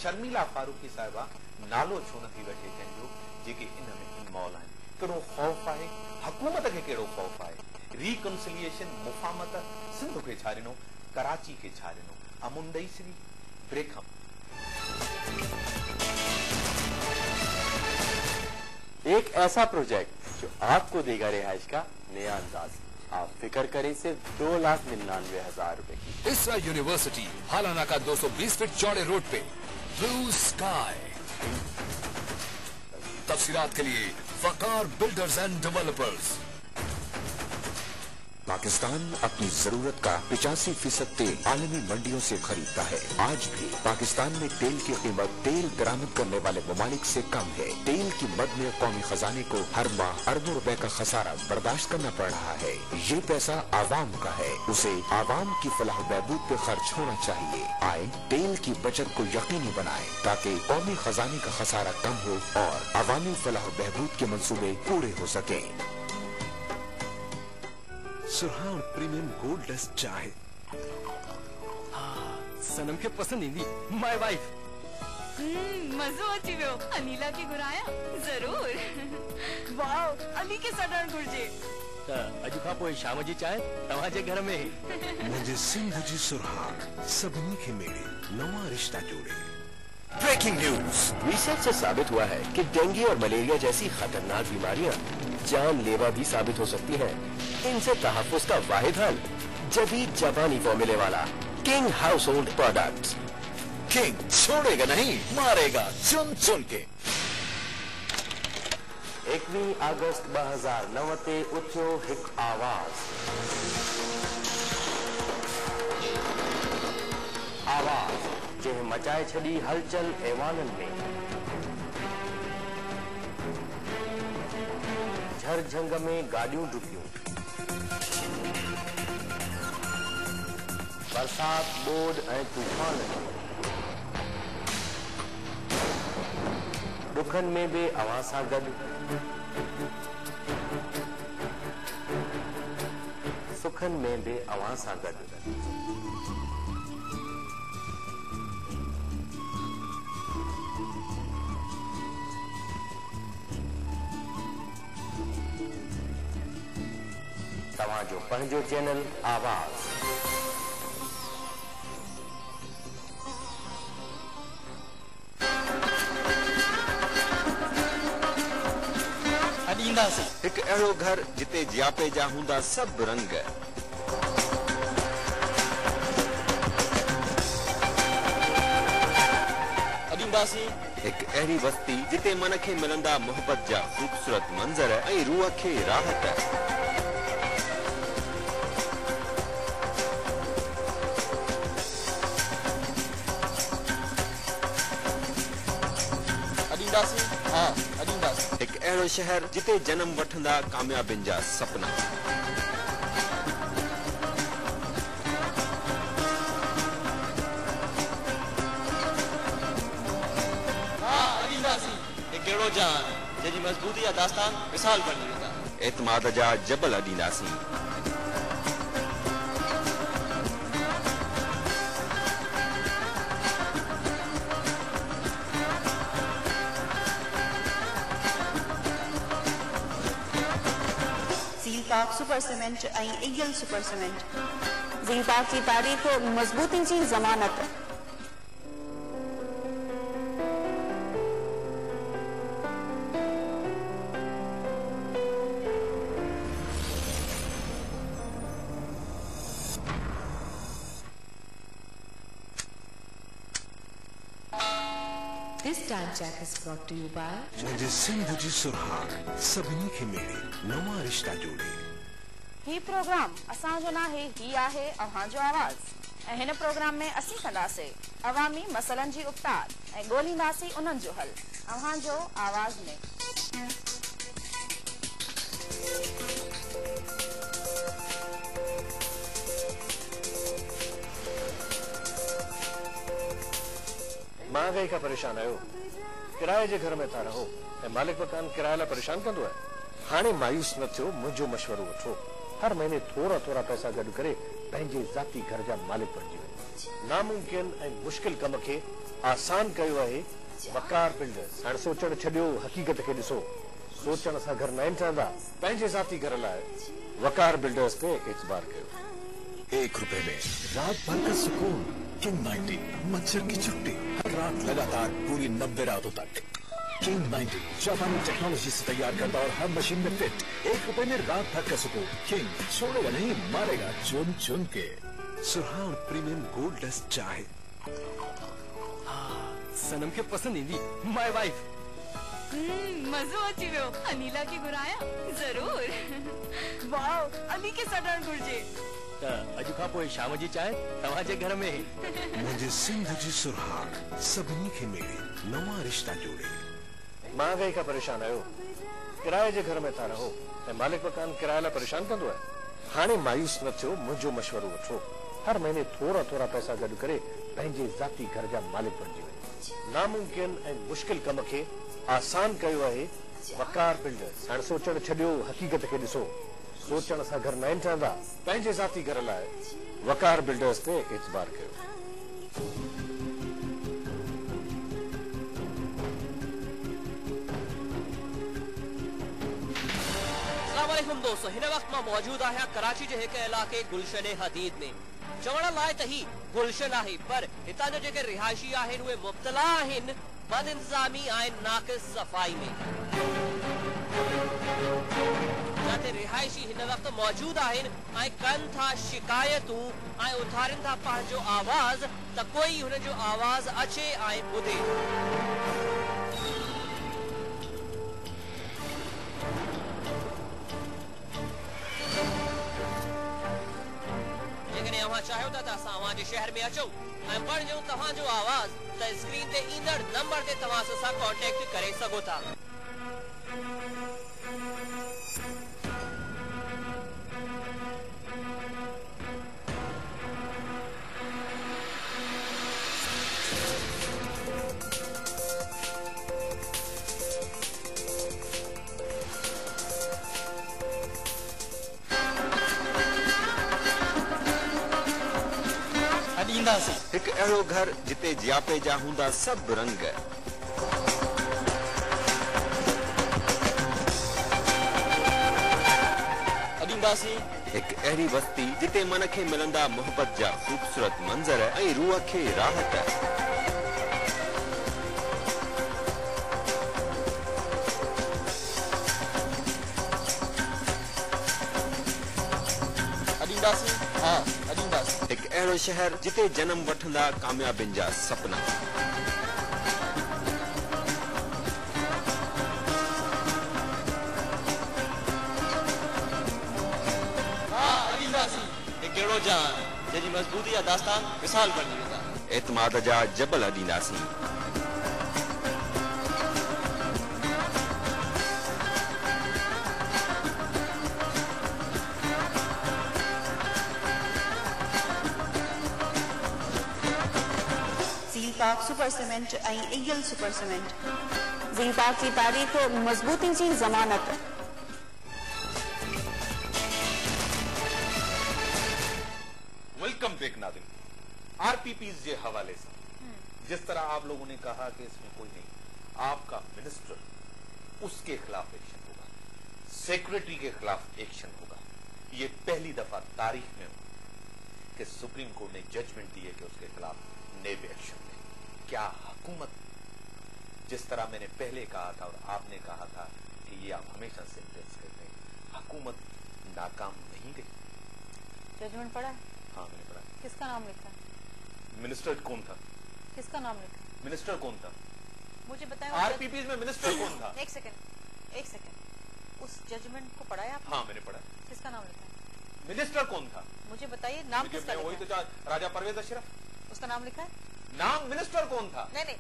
शर्मिला फारूकी साहिबा नालो छो नथी वठे कंहिंजो जेके इन में इन्वॉल्व आहिनि? कहिड़ो ख़ौफ़ आहे हुकूमत खे, कहिड़ो ख़ौफ़ आहे? रिकंसिलिएशन मुफ़ामत सिंध खे छा ॾिनो, कराची खे छा ॾिनो? अमुन ॾेई छॾी। ब्रेक खां एक ऐसा प्रोजेक्ट जो आपको देगा रिहाइश का नया अंदाज। आप फिक्र करें सिर्फ 2,99,000 रुपए की। इसरा यूनिवर्सिटी हालाना का 220 फीट चौड़े रोड पे ब्लू स्काई। तफसीलात के लिए फकार बिल्डर्स एंड डेवलपर्स। पाकिस्तान अपनी जरूरत का 85% तेल आलमी मंडियों से खरीदता है। आज भी पाकिस्तान में तेल की कीमत तेल बरामद करने वाले ममालिक से कम है। तेल की मद में कौमी खजाने को हर माह अरबों रुपए का खसारा बर्दाश्त करना पड़ रहा है। ये पैसा आवाम का है, उसे आवाम की फलाह बहबूद पे खर्च होना चाहिए। आए तेल की बचत को यकीनी बनाएं ताकि कौमी खजाने का खसारा कम हो और आवामी फलाह बहबूद के मंसूबे पूरे हो सके। सुरहान प्रीमियम गोल्ड डस्ट चाय। सनम के पसंद ईंदी माय वाइफ। मज़ो अची वियो। अनिला खे घुराया ज़रूर। वाओ, अली के सॾण घुर्जे। अॼु खां पोइ शाम जी चाय तव्हांजे घर में ही। मुझे सिंध जी सुरहान सभिनी खे मेड़े नवा रिश्ता जोड़े। Breaking news. रिसर्च से साबित हुआ है कि डेंगू और मलेरिया जैसी खतरनाक बीमारियां जानलेवा भी साबित हो सकती हैं। इनसे तहफ़्फ़ुज़ का वाहिद हल जदीद जापानी फॉर्मूले वाला king house hold products. King छोड़ेगा नहीं, मारेगा चुन चुन के। 21 अगस्त 2009 ते उथियो हिकु आवाज़। आवाज़ जंहिं मचाए छॾी हलचल ऐवाननि में। झरझंग में गाॾियूं डुबियूं। बरसात ॿोॾ ऐं तूफ़ान। ॾुखनि में बि अवां सां गॾु, सुखनि में बि अवां सां गॾु। तव्हांजो पंहिंजो चैनल आवाज़। एक अहिड़ो घर जिते जियापे जा हूंदा सभु रंग। एक अहिड़ी बस्ती जिते मन खे मिलंदा मोहब्बत जा ख़ूबसूरत मंज़र ऐं रूह खे राहत। एक अहिड़ो शहर जिते जन्म वठंदा कामयाबियुनि जा सपना। एक अहिड़ो जहान जंहिंजी मज़बूती जा दास्तान मिसाल बणी वेंदा। एतमाद जा जबल अॾींदासीं। ज़ील पाक सुपर सीमेंट ऐं ईगल सुपर सीमेंट। ज़ील पाक की तारीख़ मज़बूती जी ज़मानत। This time check is brought to you by मुझे सिंधु जी सुरहार सभिनी खे मेड़े नवा रिश्ता जोड़े। ही प्रोग्राम असांजो नाहे, ही आहे अव्हांजो आवाज़। ऐं हिन प्रोग्राम में असीं कंदासीं अवामी मसइलनि जी उबतार ऐं ॻोल्हींदासीं उन्हनि जो हल अव्हांजो आवाज़ में। महंगाई का परेशान आयो, किराए जे घर में था रहो ऐं मालिक मकान किराए लाइ परेशान कंदो आहे। हाणे मायूस न थियो, मुंहिंजो मशवरो वठो। हर महीने थोड़ा थोड़ा पैसा गॾु करे पंहिंजे ज़ाती घर जा मालिक बणिजी वञो। नामुमकिन ऐं मुश्किल कम खे आसान कयो आहे वकार बिल्डर्स। हाणे सोचण छॾियो, हक़ीक़त खे ॾिसो। सोचण सां घर न ठहंदा, पंहिंजे ज़ाती घर लाइ वकार बिल्डर्स ते एतबार कयो। 1 रुपए में रात भर का सुकून। किंग 90 मच्छर की छुट्टी, हर रात लगातार पूरी 90 रातों तक। किंग 90 जापानी टेक्नोलॉजी से तैयार करता और हर मशीन में फिट। 1 रुपए में रात भर का सुकून। किंग छोड़ेगा नहीं, मारेगा चुन चुन के। सुरहार प्रीमियम गोल्ड डस्ट चाय। सनम के पसंद ईंदी माय वाइफ। मज़ो अची वियो। अनिला खे घुराया? ज़रूर। वाह, अली खे सॾणु घुरिजे। अॼु खां पोइ शाम जी चाय तव्हांजे घर में। मुझे सिंधु जी सुरहार सभिनी खे मेड़े नवा रिश्ता जोड़े। महंगाई का परेशान आयो, किराए जे घर में था रहो ऐं मालिक मकान किराए लाइ परेशान कंदो आहे। हाणे मायूस न थियो, मुंहिंजो मशवरो वठो। हर महीने थोड़ा थोड़ा पैसा गॾु करे पंहिंजे ज़ाती घर जा मालिक बणिजी वञो। नामुमकिन ऐं मुश्किल कम खे आसान कयो आहे वकार बिल्डर्स। हाणे सोचण छॾियो, हक़ीक़त खे ॾिसो। सोचण सां घर न ठहंदा, पंहिंजे ज़ाती घर लाइ वकार बिल्डर्स ते एतबार कयो। अस्सलामुअलैकुम दोस्तों, हिन वक्त मां मौजूद आहियां कराची जे हिक इलाके गुलशन हदीद में। चवण लाइ त ही गुलशन आहे, पर हितां जा जेके रिहायशी आहिनि उहे मुब्तला आहिनि बद इंतज़ामी ऐं नाक़िस सफ़ाई में। जिते रिहायशी हिन वक्त मौजूद आहिनि ऐं कनि था शिकायतूं ऐं उथारिनि था पंहिंजो आवाज़ त कोई हुन जो आवाज़ अचे ऐं ॿुधे। जेकॾहिं अव्हां चाहियो था त असां अव्हांजे शहर में अचूं ऐं बणिजूं तव्हांजो आवाज़, त स्क्रीन ते ईंदड़ नंबर ते तव्हां सां कॉन्टेक्ट करे सघो था। एक अहिड़ो घर जिते जियापे जा हूंदा सब रंग। एक अहिड़ी बस्ती जिते मन खे मिलंदा मोहब्बत जा खूबसूरत मंज़र ऐं रूह खे राहत। एक अहिड़ो शहर जिते जन्म वठंदा कामयाबियुनि जा सपना। एक अहिड़ो जहान जंहिंजी मज़बूती जा दास्तान मिसाल बणिजी वेंदा। एतमाद जा जबल अॾींदासीं। ज़ीलबाग सुपर सीमेंट ऐं ईगल सुपर सीमेंट। ज़ीलबाग जी तारीख़ मज़बूती जी ज़मानत। वेलकम बैक नाज़रीन। आरपीपीज के हवाले से जिस तरह आप लोगों ने कहा कि इसमें कोई नहीं, आपका मिनिस्टर, उसके खिलाफ एक्शन होगा, सेक्रेटरी के खिलाफ एक्शन होगा। ये पहली दफा तारीख में हो कि सुप्रीम कोर्ट ने जजमेंट दी है कि उसके खिलाफ नेब एक्शन ले। क्या हुकूमत, जिस तरह मैंने पहले कहा था और आपने कहा था कि ये आप हमेशा सेंटेंस करते हैं, हुकूमत नाकाम नहीं गई। जजमेंट पढ़ा है? हाँ मैंने पढ़ा। किसका नाम लिखा है? मिनिस्टर कौन था? किसका नाम लिखा है? मिनिस्टर कौन था? मुझे बताएं आरपीपीज में मिनिस्टर कौन था? एक सेकंड, उस जजमेंट को पढ़ा है आपने? हाँ मैंने पढ़ा। किसका नाम लिखा है? मिनिस्टर कौन था मुझे बताइए, नाम किसका वही लिखा तो है? राजा परवेज अशरफ, उसका नाम लिखा है? नाम मिनिस्टर कौन था? नहीं,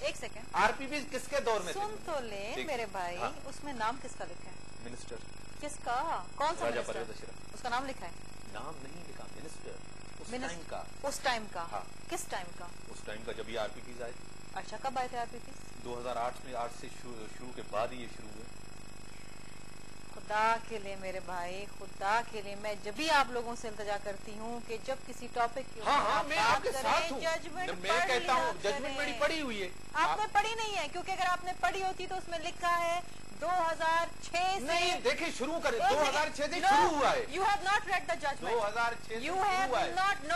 एक सेकंड, आरपीपी किसके दौर में सुन तो ले मेरे भाई। हाँ। उसमें नाम किसका लिखा है? मिनिस्टर। किसका? कौन सा राजा मिनिस्टर? परवेज अशरफ। उसका नाम लिखा है? नाम नहीं लिखा, मिनिस्टर उस टाइम का। उस टाइम का? हाँ। किस टाइम का? उस टाइम का जब ये आरपीपी आए। अच्छा, कब आए थे आरपीपी? 2008 में, 8 से शुरू के बाद ही ये शुरू हुए। खुदा के लिए मेरे भाई, खुदा के लिए मैं जब भी आप लोगों से इल्तजा करती हूँ कि जब किसी टॉपिक की हाँ, मैं आपके साथ हूँ। जजमेंट मैं कहता हूँ जजमेंट मेरी पढ़ी हुई है। आपने पढ़ी नहीं है, क्योंकि अगर आपने पढ़ी होती तो उसमें लिखा है 2006 से। नहीं, देखिए शुरू करें, 2006 से शुरू हुआ है। You have not read the judgment. 2006 you have not, no,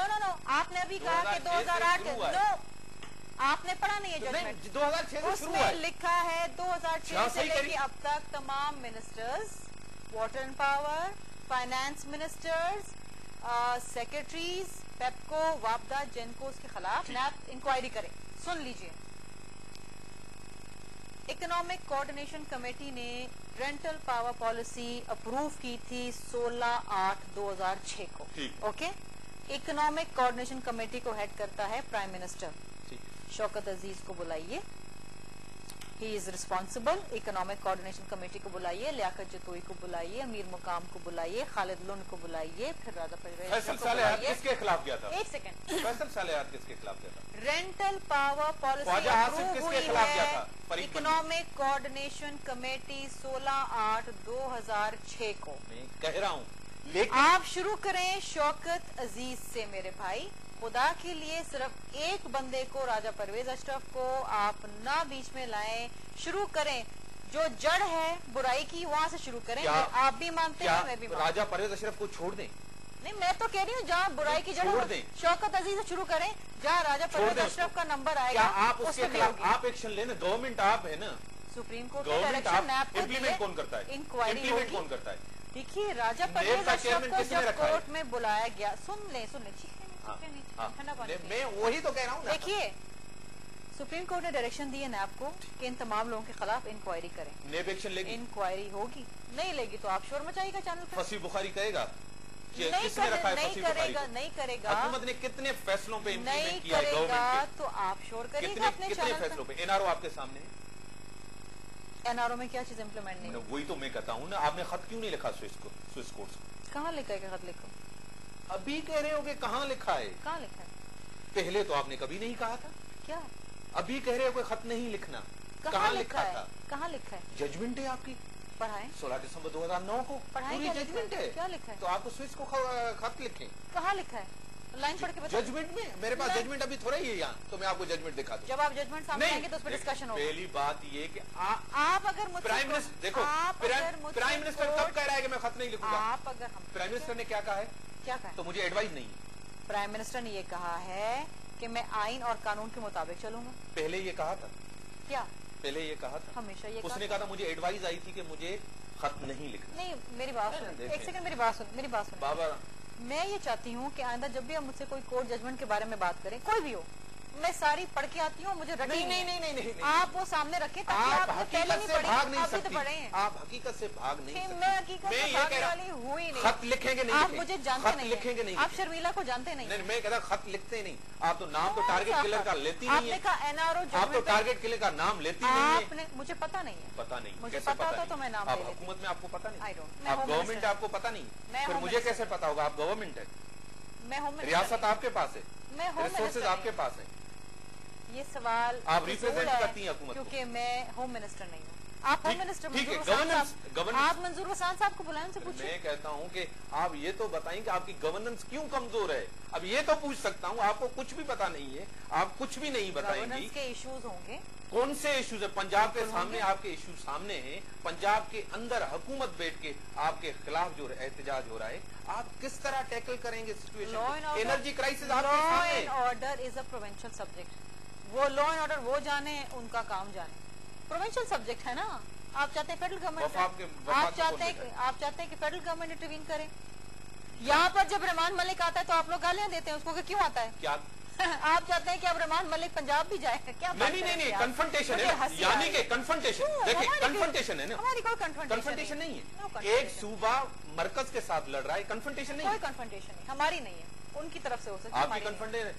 आपने अभी कहा कि 2008। नो, आपने पढ़ा नहीं है जजमेंट। 2006 से शुरू हुआ है। लिखा है 2006 से लेकर अब तक तमाम ministers, water and power, finance ministers, secretaries, PEPCO, वापदा, जेनकोस के खिलाफ नैप इंक्वायरी करें। सुन लीजिए, इकोनॉमिक कोऑर्डिनेशन कमेटी ने रेंटल पावर पॉलिसी अप्रूव की थी 16/8/2006 को। ओके, इकोनॉमिक कोऑर्डिनेशन कमेटी को हेड करता है प्राइम मिनिस्टर। शौकत अजीज को बुलाइए, he is responsible. Economic coordination committee को बुलाइए, लियाकत जतोई को बुलाइए, अमीर मुकाम को बुलाइए, खालिद लुन को बुलाइए, फिर राजा फैसल सालेहात किसके खिलाफ गया था? एक सेकंड, फैसल सालेहात किसके खिलाफ गया था? रेंटल पावर पॉलिसी अप्रूव हुई है इकोनॉमिक कोऑर्डिनेशन कमेटी 16/8/2006 को। मैं कह रहा हूँ, लेकिन आप शुरू करें शौकत अजीज से मेरे भाई। खुदा के लिए सिर्फ एक बंदे को, राजा परवेज अशरफ को आप ना बीच में लाएं। शुरू करें, जो जड़ है बुराई की वहाँ से शुरू करें। आप भी मानते हैं, मैं भी मानती हूं। राजा परवेज अशरफ को छोड़ दें? नहीं, मैं तो कह रही हूँ जहाँ बुराई की जड़ है शौकत अजीज से शुरू करें, जहाँ राजा परवेज अशरफ का नंबर आएगा आप उसके खिलाफ आप एक्शन लेना। गवर्नमेंट आप है ना, सुप्रीम कोर्ट का डायरेक्शन इम्प्लीमेंट कौन करता है? इंक्वायरी कौन करता है? देखिए, राजा परवेज अशरफ को जब कोर्ट में बुलाया गया, सुन ले मैं वही तो कह रहा हूँ। देखिए, सुप्रीम कोर्ट ने डायरेक्शन दी है नैब को कि इन तमाम लोगों के खिलाफ इंक्वायरी करें। नैब एक्शन लेगी? इंक्वायरी होगी, नहीं लेगी तो आप शोर मचाइएगा चैनल पर। फसी बुखारी कहेगा कि नहीं किसने रखा है फसी बुखारी को? नहीं करेगा। हुकूमत ने कितने फैसलों पे नहीं किया है करेगा तो आप शोर करिएगा अपने कितने चैनल फैसलों पे? एनआरओ आपके सामने है। एनआरओ में क्या चीज इम्प्लीमेंट नहीं? वही तो मैं कहता हूँ ना, आपने खत क्यों नहीं लिखा स्विस कोर्ट्स को? कहाँ लिखा है खत? लिखो। अभी कह रहे हो कि कहाँ लिखा है? कहाँ लिखा है? पहले तो आपने कभी नहीं कहा था। क्या? अभी कह रहे हो कि खत नहीं लिखना। कहाँ लिखा था? कहाँ लिखा है? जजमेंट है आपकी, पढ़ाएं। 16 दिसंबर 2009 को पूरी जजमेंट है। क्या लिखा है? तो आपको स्विस को खत लिखें। कहाँ लिखा है? लाइन पढ़ के बताओ। जजमेंट में मेरे पास जजमेंट अभी थोड़ा ही है यहाँ, तो मैं आपको जजमेंट दिखा दूं। जब आप जजमेंट सामने आएंगे तो उस पर डिस्कशन होगा। पहली बात ये कि आप अगर मुझसे प्राइम मिनिस्टर देखो, प्राइम मिनिस्टर कब कह रहा है कि मैं खत नहीं लिखूंगा? आप अगर हम प्राइम मिनिस्टर ने क्या कहा है? क्या कहा? तो मुझे एडवाइस नहीं है। प्राइम मिनिस्टर ने ये कहा है कि मैं आइन और कानून के मुताबिक चलूंगा। पहले ये कहा था? क्या पहले ये कहा था? हमेशा ये उसने कहा था मुझे एडवाइस आई थी कि मुझे खत नहीं लिखना। नहीं, मेरी बात सुन, एक सेकंड मेरी बात सुन। बाबा, मैं ये चाहती हूँ कि आइंदा जब भी आप मुझसे कोई कोर्ट जजमेंट के बारे में बात करें, कोई भी हो, मैं सारी पढ़ के आती हूँ, मुझे नहीं, आप वो सामने रखें ताकि आप हकीकत से भाग नहीं सकती। तो पढ़े हैं आप हकीकत से भाग नहीं सकती। मैं हकीकत से भागने वाली हुई नहीं। खत लिखेंगे नहीं, आप मुझे जानते नहीं, लिखेंगे नहीं, आप शर्मिला को जानते नहीं। मैं कहता खत लिखते नहीं। आप तो नाम तो टारगेट किलर का लेती नहीं है। आपने कहा एनआरओ, आप तो टारगेट किलर का नाम लेती नहीं है। आपने, मुझे पता नहीं है। पता नहीं, मुझे पता होता तो मैं नाम ले लेती। हुकूमत में आपको पता नहीं? आप गवर्नमेंट आपको पता नहीं, फिर मुझे कैसे पता होगा? आप गवर्नमेंट है, मैं होम मिनिस्टर, रियासत आपके पास है, मैं होम रिसोर्सेज आपके पास है। ये सवाल आप रिप्रेजेंट करती हैं हुकूमत, क्योंकि मैं होम मिनिस्टर नहीं हूँ। आप होम मिनिस्टर ठीक है, गवर्नेंस आप मंजूर वसान साहब को बुलाएं, उनसे पूछिए। मैं कहता हूँ कि आप ये तो बताएं कि आपकी गवर्नेंस क्यों कमजोर है। अब ये तो पूछ सकता हूँ, आपको कुछ भी पता नहीं है, आप कुछ भी नहीं बताएंगी। गवर्नेंस के इश्यूज होंगे। कौन से इश्यूज है? पंजाब के सामने आपके इश्यू सामने हैं। पंजाब के अंदर हुकूमत बैठ के आपके खिलाफ जो एहतजाज हो रहा है, आप किस तरह टैकल करेंगे सिचुएशन? एनर्जी क्राइसिस आपके सामने। Law and order is a provincial subject. वो लॉ एंड ऑर्डर वो जाने, उनका काम जाने। प्रोविंशियल सब्जेक्ट है ना। आप चाहते हैं फेडरल गवर्नमेंट, आप चाहते हैं कि फेडरल गवर्नमेंट इंटरवीन करे। यहाँ पर जब रहमान मलिक आता है तो आप लोग गालियां देते हैं उसको कि क्यों आता है? क्या आप चाहते हैं कि अब रहमान मलिक पंजाब भी जाए क्या? नहीं, कन्फ्रंटेशन है, यानी कि कन्फ्रंटेशन, देखिए कन्फ्रंटेशन है ना, हमारी कोई कन्फ्रंटेशन नहीं है। एक सूबा मरकज के साथ लड़ रहा है, कन्फ्रंटेशन नहीं है। कोई कन्फ्रंटेशन नहीं, हमारी नहीं है, उनकी तरफ से हो सकती है। आपकी कन्फ्रंटेशन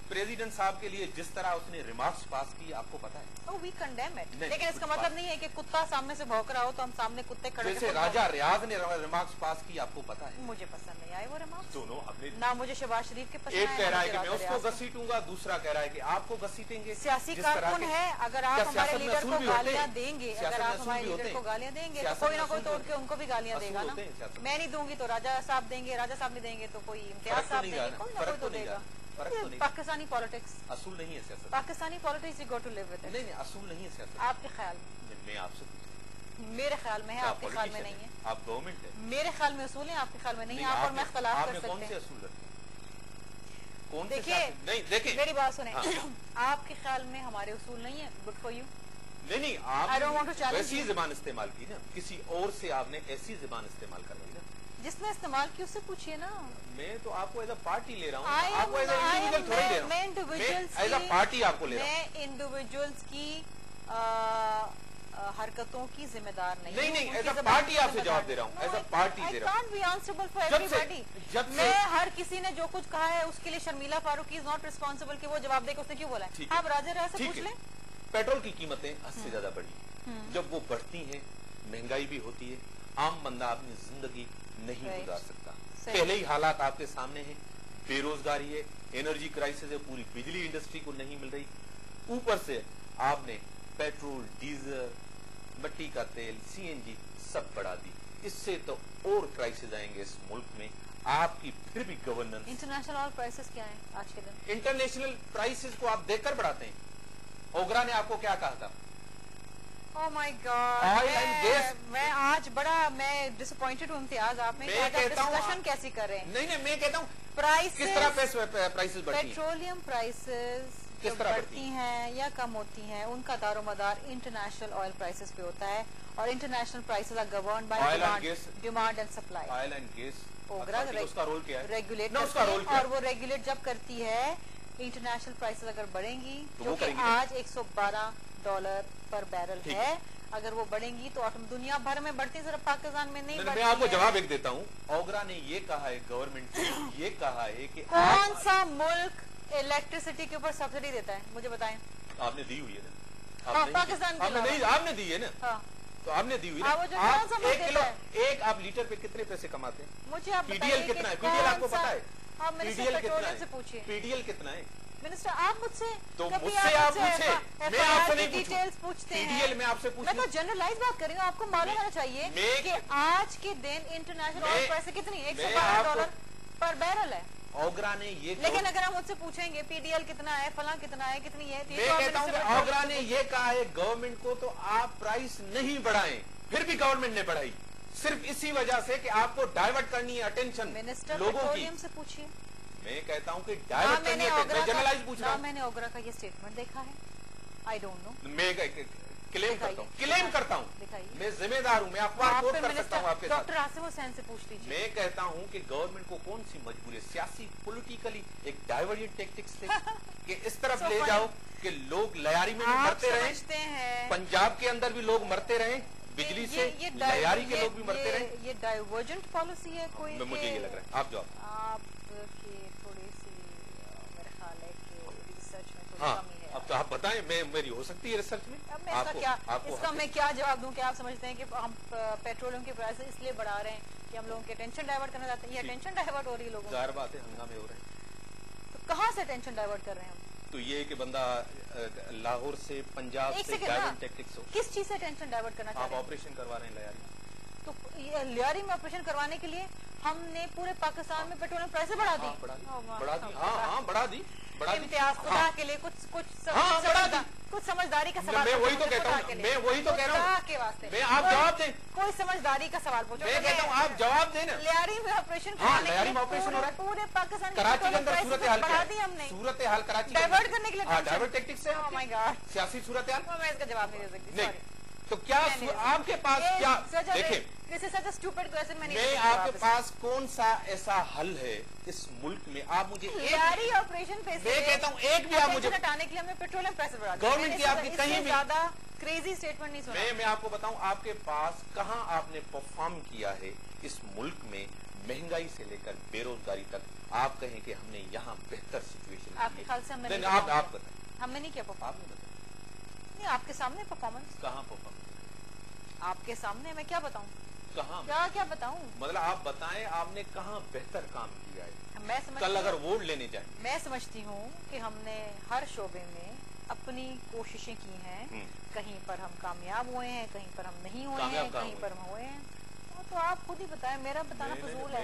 प्रेसिडेंट साहब के लिए जिस तरह उसने रिमार्क्स पास की, आपको पता है? वी कंडेम इट, लेकिन इसका मतलब नहीं है कि कुत्ता सामने से भौंक रहा हो तो हम सामने कुत्ते खड़े जैसे राजा रियाज ने रिमार्क्स पास की, आपको पता है? मुझे पसंद नहीं आए वो रिमार्क्स दोनों अपने ना, मुझे शहबाज शरीफ के पसंद। एक कह रहा है कि मैं उसको घसीटूंगा, दूसरा कह रहा है कि आपको घसीटेंगे। सियासी कारकुन है, अगर आप हमारे लीडर को गालियां देंगे, अगर आप हमारे लीडर को गालियां देंगे तो कोई ना कोई तोड़ के उनको भी गालियां देगा ना। मैं नहीं दूंगी तो राजा साहब देंगे, राजा साहब नहीं देंगे तो कोई इम्तियाज साहब देंगे, कोई ना कोई तो देगा। पाकिस्तानी पॉलिटिक्स असूल नहीं है सियासत। Pakistani politics you go to live with it. नहीं, असूल नहीं है सियासत। आपके ख्याल में? मैं आपसे मेरे ख्याल में है, आपके ख्याल में नहीं है। आप गवर्नमेंट है, मेरे ख्याल में असूल है, आपके ख्याल में नहीं है। आप और मैं इख्तिलाफ कर सकते हैं। कौन से असूल रखते हैं? कौन देखिए, नहीं देखिए मेरी बात सुने। आपके ख्याल में हमारे उसूल नहीं है, गुड फॉर यू। नहीं, आप वैसी ज़बान इस्तेमाल की ना, किसी और से आपने ऐसी ज़बान इस्तेमाल करवाई ना। जिसने इस्तेमाल की उससे पूछिए ना। मैं तो आपको एज अ पार्टी ले रहा हूँ, आपको एज अ इंडिविजुअल थोड़ी ले रहा हूँ। मैं एज अ पार्टी आपको ले रहा हूँ। मैं इंडिविजुअल्स की हरकतों की जिम्मेदार नहीं, एज अ पार्टी आपसे जवाब दे रहा हूँ, एज अ पार्टी दे रहा हूँ। I can't be answerable for everybody। मैं हर किसी ने जो कुछ कहा है उसके लिए Sharmila Farooqui is not responsible कि वो जवाब देगा उसने क्यों बोला है। आप राजा राय से पूछ लें। पेट्रोल की कीमतें हद से ज्यादा बढ़ी, जब वो बढ़ती हैं महंगाई भी होती है, आम बंदा अपनी जिंदगी नहीं गुजार सकता। पहले ही हालात आपके सामने हैं, बेरोजगारी है, एनर्जी क्राइसिस है, पूरी बिजली इंडस्ट्री को नहीं मिल रही, ऊपर से आपने पेट्रोल, डीजल, मिट्टी का तेल, सीएनजी सब बढ़ा दी। इससे तो और क्राइसिस आएंगे इस मुल्क में। आपकी फिर भी गवर्नेंस। इंटरनेशनल ऑयल प्राइसेस क्या है आज के दिन? इंटरनेशनल प्राइसेस को आप देखकर बढ़ाते हैं। ओगरा ने आपको क्या कहा था? Oh my God, मैं आज बड़ा डिसअपॉइंटेड हूँ इम्तियाज, आप में डिस्कशन कैसी कर रहे हैं? नहीं, मैं कहता हूँ प्राइस किस तरह प्राइसेस बढ़ती हैं? पेट्रोलियम प्राइसेस जो बढ़ती हैं या कम होती हैं उनका दारोमदार इंटरनेशनल ऑयल प्राइसेस पे होता है, और international prices are govern by demand and supply. Oil and gas उसका रोल क्या है? रेगुलेट और वो रेगुलेट जब करती है इंटरनेशनल प्राइसेस अगर बढ़ेंगी, जो कि आज $112 पर बैरल है, अगर वो बढ़ेंगी तो दुनिया भर में बढ़ती, सिर्फ पाकिस्तान में नहीं बढ़ती। मैं आपको जवाब एक देता हूँ। ओगरा ने ये कहा है, गवर्नमेंट ने ये कहा है कि कौन सा मुल्क इलेक्ट्रिसिटी के ऊपर सब्सिडी देता है, मुझे बताएं। आपने दी हुई है ना? हाँ, पाकिस्तान आपने दी है ना? हाँ। तो आपने दी हुई है। एक आप लीटर पे कितने पैसे कमाते हैं? मुझे आप पीडीएल कितना है? पीडीएल आपको पता है? पीडीएल कितना है? पूछिए। पीडीएल कितना है? मिनिस्टर आप मुझसे तो मुझसे आप पूछे, मैं आपसे नहीं डिटेल्स पूछते हैं। पीडीएल में आपसे पूछ, मैं तो जनरलाइज बात कर रही हूँ। आपको मालूम होना चाहिए कि आज के दिन इंटरनेशनल ऑयल प्राइस कितनी $112 पर बैरल है। ओगरा ने ये, लेकिन अगर हम मुझसे पूछेंगे पीडीएल कितना है, फला कितना है, कितनी है, मैं कहता हूँ कि ओगरा ने ये कहा है गवर्नमेंट को तो आप प्राइस नहीं बढ़ाएं, फिर भी गवर्नमेंट ने बढ़ाई सिर्फ इसी वजह से कि आपको डाइवर्ट करनी है अटेंशन मिनिस्टर लोगों की। से पूछिए। मैं कहता हूँ कि डाइवर्ट करनी है, मैं जनरलाइज पूछ रहा हूँ। मैंने ओगरा का ये स्टेटमेंट देखा है, आई डोंट नो। मैं क्लेम करता हूँ, मैं जिम्मेदार हूँ, मैं अखबार कोट कर सकता हूँ आपके साथ। डॉक्टर आसिफ हुसैन से पूछ लीजिए। मैं कहता हूँ कि गवर्नमेंट को कौन सी मजबूरी है, सियासी पॉलिटिकली एक डाइवर्जन टेक्टिक्स से कि इस तरफ ले जाओ कि लोग लयारी में मरते रहे, पंजाब के अंदर भी लोग मरते रहे, बिजली से लयारी के लोग भी मरते रहे। ये डाइवर्जेंट पॉलिसी है कोई? मुझे ये लग रहा है। आप जवाब। आपकी थोड़ी सी मेरे ख्याल है कि रिसर्च में थोड़ी कमी है। अब तो आप बताएं, मेरी हो सकती है रिसर्च में। इसका मैं क्या जवाब दूं कि आप समझते हैं कि हम पेट्रोलियम के प्राइस इसलिए बढ़ा रहे हैं कि हम लोगों की अटेंशन डाइवर्ट करना चाहते हैं? ये अटेंशन डाइवर्ट हो रही है लोगों की। जाहिर बात है, हंगामे हो रहे हैं। तो कहाँ से अटेंशन डाइवर्ट कर रहे हैं हम? तो ये कि बंदा लाहौर से पंजाब से डाइवर्ट टेक्टिक्स हो। किस चीज से अटेंशन डाइवर्ट करना चाहते हैं? आप ऑपरेशन करवा रहे हैं लयारी में। तो लियारी में ऑपरेशन करवाने के लिए हमने पूरे पाकिस्तान में पेट्रोलियम प्राइस बढ़ा दी। बढ़ा दी। इम्तियाज खुदा के लिए कुछ समझदारी का सवाल। मैं वही तो कहता हूँ, मैं वही तो कह रहा हूँ। मैं आप जवाब दें, कोई समझदारी का सवाल पूछो। मैं कहता हूँ आप जवाब दें ना। लियारी में ऑपरेशन लियारी में ऑपरेशन हो रहा है पूरे पाकिस्तान कराची के अंदर। सूरत हाल बढ़ा दी हमने, सूरत हाल कराची डाइवर्ट करने के लिए। डाइवर्ट टेक्टिक्स है सियासी सूरत हाल। मैं इसका जवाब नहीं दे सकती। तो क्या आपके पास क्या देखें, This is such a stupid question. मैं आपके पास कौन सा ऐसा हल है इस मुल्क में? आप मुझे एक ऑपरेशन पे मैं कहता हूँ एक भी आप मुझे हटाने के लिए हमने पेट्रोलियम प्राइस बढ़ा दिया। गवर्नमेंट की आपकी कहीं भी ज्यादा क्रेजी स्टेटमेंट नहीं सुना। मैं आपको बताऊं आपके पास कहां आपने परफॉर्म किया है इस मुल्क में, महंगाई से लेकर बेरोजगारी तक। आप कहें कि हमने यहाँ बेहतर सिचुएशन आपके ख्याल से हमने आप बताएं। हमने नहीं किया परफॉर्मेंस। नहीं, आपके सामने परफॉर्मेंस। कहाँ परफॉर्मेंस? आपके सामने मैं क्या बताऊं? कहाँ? क्या बताऊं? मतलब आप बताएं आपने कहाँ बेहतर काम किया है। मैं समझती कल अगर वोट लेने जाए, मैं समझती हूँ कि हमने हर शोबे में अपनी कोशिशें की हैं। कहीं पर हम कामयाब हुए हैं, कहीं पर हम नहीं हुए हैं, कहीं पर हम हुए हैं। तो आप खुद ही बताएं, मेरा बताना फजूल है।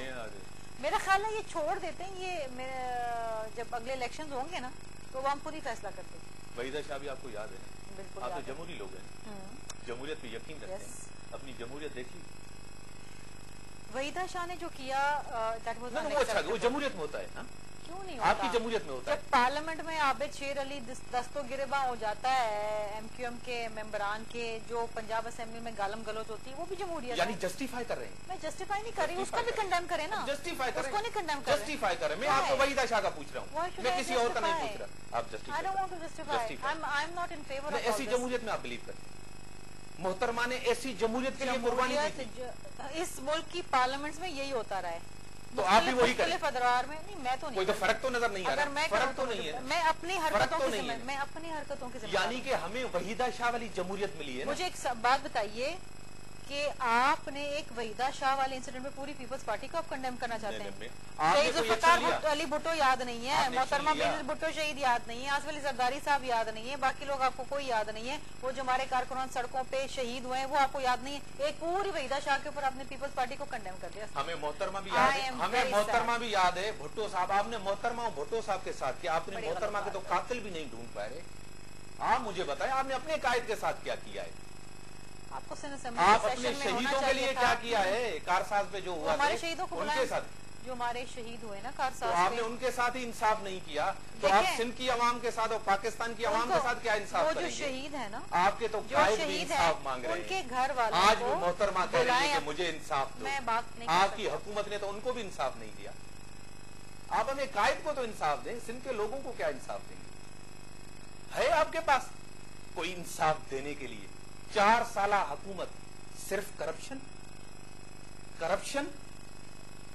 मेरा ख्याल है ये छोड़ देते हैं, ये जब अगले इलेक्शन होंगे ना तो वो हम खुद ही फैसला करते हैं। वहीदा शाह भी आपको याद है? बिल्कुल। आप तो जमहूरी लोग हैं, जमहूरियत पे यकीन रखते हैं। अपनी जमहूरियत देखी वहीदा शाह ने जो किया वो अच्छा, वो जमहूरियत में होता है ना? क्यों नहीं होता? आपकी जमहूरियत में होता है। जब पार्लियामेंट में आबिद शेर अली दस्तो गिरबा हो जाता है MQM के मेंबरान के, जो पंजाब असेंबली में गालम गलौज होती है, वो भी जमहूरियत यानी जस्टिफाई कर रहे हैं। मैं जस्टिफाई नहीं कर रही, उसको भी कंडेम करें ना। जस्टिफाई करें, उसको नहीं कंडेम करें, जस्टिफाई करें। मैं आपको वहीदा शाह का पूछ रहा हूँ, मैं किसी और का नहीं पूछ रहा। आप justify. I don't want to justify. I'm not in favor of ऐसी जमहूरियत में आप बिलीव करते हैं? मोहतरमा ने ऐसी जमहूरियत के लिए कुर्बानी दी थी। इस मुल्क की पार्लियामेंट में यही होता रहा है, तो आप भी वही करें। फदरार में नहीं, मैं तो नहीं। कोई तो फर्क तो नजर नहीं आ रहा। मैं फर्क तो नहीं है। मैं अपनी हरकतों की यानी कि हमें वहीदा शाह वाली जमहूरियत मिली है। मुझे एक बात बताइए कि आपने एक वहीदा शाह वाले इंसिडेंट में पूरी पीपल्स पार्टी को आप कंडेम करना चाहते हैं? शहीद अली भुट्टो याद नहीं है, मोहतरमा बेनज़ीर भुट्टो शहीद याद नहीं है, आसिफ अली जरदारी साहब याद नहीं है, बाकी लोग आपको कोई याद नहीं है। वो जो हमारे कारकुनान सड़कों पे शहीद हुए हैं वो आपको याद नहीं है। एक पूरी वहीदा शाह के ऊपर आपने पीपल्स पार्टी को कंडेम कर दिया। हमें मोहतरमा भी याद है, हमें मोहतरमा भी याद है। भुट्टो साहब, आपने मोहतरमा भुट्टो साहब के साथ किया, आपने मोहतरमा के तो कातिल भी नहीं ढूंढ पाए। आप मुझे बताएं आपने अपने कायद के साथ क्या किया है? आप अपने शहीदों के लिए क्या किया है? कारसाज पे जो हुआ हमारे शहीदों को उनके साथ, जो हमारे शहीद हुए ना कारसाज, तो आपने उनके साथ ही इंसाफ नहीं किया, तो आप सिंध की अवाम के साथ और पाकिस्तान की अवाम के साथ क्या इंसाफ करेंगे? जो शहीद है ना, आपके तो कायद भी इंसाफ मांग रहे हैं, उनके घर वालों आज भी मोहतरमा कह रही है कि मुझे इंसाफ दो। मैं बात नहीं, आपकी हुकूमत ने तो उनको भी इंसाफ नहीं दिया। आप हमें कायद को तो इंसाफ दें, सिंध के लोगों को क्या इंसाफ देंगे? है आपके पास कोई इंसाफ देने के लिए? 4 साल हुकूमत सिर्फ करप्शन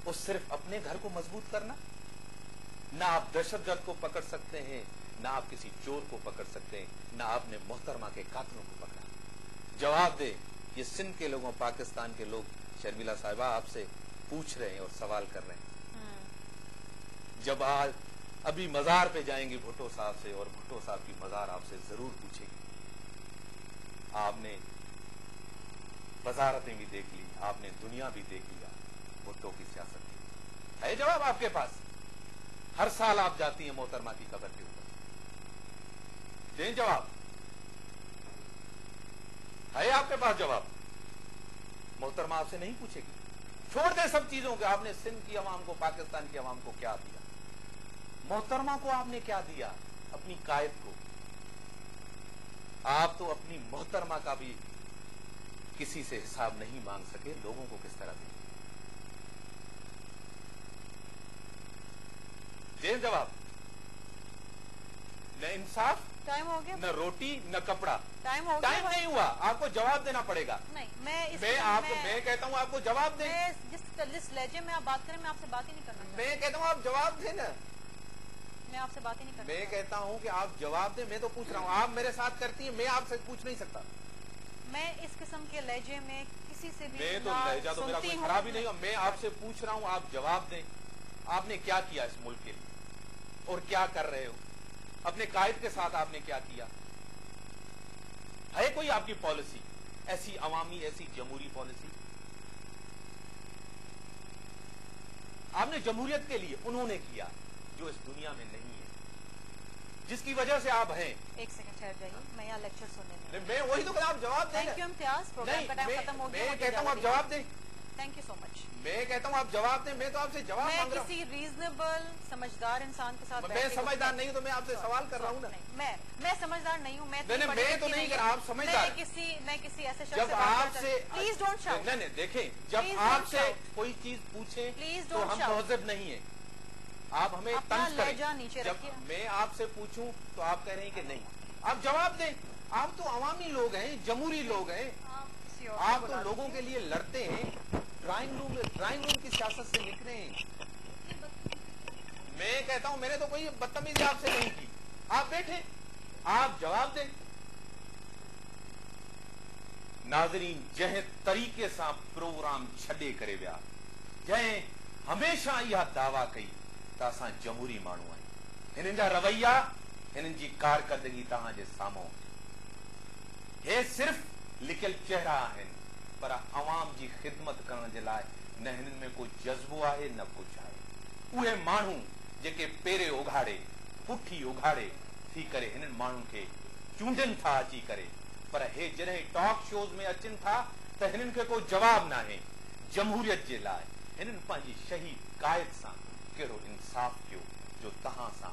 और सिर्फ अपने घर को मजबूत करना। ना आप दहशतगर्द को पकड़ सकते हैं, ना आप किसी चोर को पकड़ सकते हैं, ना आपने मोहतरमा के कातिलों को पकड़ा। जवाब दे, ये सिंध के लोगों, पाकिस्तान के लोग शर्मिला साहिबा आपसे पूछ रहे हैं और सवाल कर रहे हैं। जब आज अभी मजार पे जाएंगे भुट्टो साहब से, और भुट्टो साहब की मजार आपसे जरूर पूछेगी। आपने वजारतें भी देख ली, आपने दुनिया भी देख लिया, भुट्टो की सियासत की है जवाब आपके पास? हर साल आप जाती हैं मोहतरमा की कब्र के ऊपर, दें जवाब। है आपके पास जवाब? मोहतरमा आपसे नहीं पूछेगी। छोड़ दे सब चीजों के, आपने सिंध की अवाम को, पाकिस्तान की अवाम को क्या दिया? मोहतरमा को आपने क्या दिया? अपनी कायद को। आप तो अपनी मोहतरमा का भी किसी से हिसाब नहीं मांग सके, लोगों को किस तरह दें जवाब? न इंसाफ, टाइम हो गया, न रोटी, न कपड़ा। टाइम हो गया, टाइम नहीं हुआ, आपको जवाब देना पड़ेगा। नहीं, मैं कहता हूँ आपको जवाब दें। जिस लहजे में आप बात करें, मैं आपसे बात ही नहीं करना। मैं कहता हूँ आप जवाब दें ना, मैं आपसे बात ही नहीं करना। मैं कहता हूँ कि आप जवाब दें। मैं तो पूछ रहा हूँ, आप मेरे साथ करती हैं, मैं आपसे पूछ नहीं सकता। मैं इस किस्म के लहजे में किसी से भी मैं तो लहजा तो मेरा कोई खराब ही नहीं है। मैं आपसे पूछ रहा हूँ, आप जवाब दें। आपने क्या किया इस मुल्क के लिए और क्या कर रहे हो? अपने कायद के साथ आपने क्या किया? है कोई आपकी पॉलिसी ऐसी अवामी, ऐसी जमहूरी पॉलिसी? आपने जमहूरियत के लिए उन्होंने किया जो इस दुनिया में नहीं है, जिसकी वजह से आप हैं। एक सेकंड ठहर जाइए, मैं यहाँ लेक्चर सुनने मैं वही तो कहता हूं, आप जवाब दें। थैंक यू इम्तियाज, प्रोग्राम का टाइम खत्म हो गया। मैं कहता हूँ आप जवाब दें। Thank you so much. मैं कहता हूँ आप जवाब दें, मैं तो आपसे जवाब मांग रहा हूँ। मैं किसी रीजनेबल समझदार इंसान के साथ मैं समझदार नहीं हूँ तो मैं आपसे सवाल कर रहा हूँ ना। मैं समझदार नहीं हूँ, मैं तो नहीं कर, आप समझदार। मैं किसी ऐसे शख्स जब आपसे प्लीज डोंट शाउट। नहीं देखें, जब आपसे कोई चीज पूछे तो हम तहज़्ज़ुब नहीं है, आप हमें तंज करें। जब मैं आपसे पूछूं तो आप कह रहे हैं कि नहीं, आप जवाब दें। आप तो अवामी लोग हैं, जमहूरी लोग हैं, आप तो लोगों के लिए लड़ते हैं, ड्राइंग रूम की सियासत से निकले हैं। मैं कहता हूं मैंने तो कोई बदतमीजी आपसे नहीं की, आप बैठे, आप जवाब दें। नाज़रीन, जंहिं तरीक़े सां प्रोग्राम छॾे करे विया, जंहिं हमेशा इहा दावा कई त असां जमहूरी माण्हू आहियूं, हिननि जा रवैया, हिननि जी कारकर्दगी तव्हांजे साम्हूं, हे सिर्फ़ लिकियल चेहरा आहिनि, पर अवाम जी ख़िदमत करण जे लाइ न हिननि में को जज़्बो आहे न कुझु आहे। उहे माण्हू जेके पेरे उघाड़े पुठी उघाड़े थी करे हिननि माण्हुनि खे चूंडनि था अची करे, पर हे जॾहिं टॉक शोज़ में अचनि था त हिननि खे को जवाब न आहे जमहूरियत जे लाइ। हिननि पंहिंजी शहीद कायद सां कहिड़ो इंसाफ़ कयो जो तव्हां सां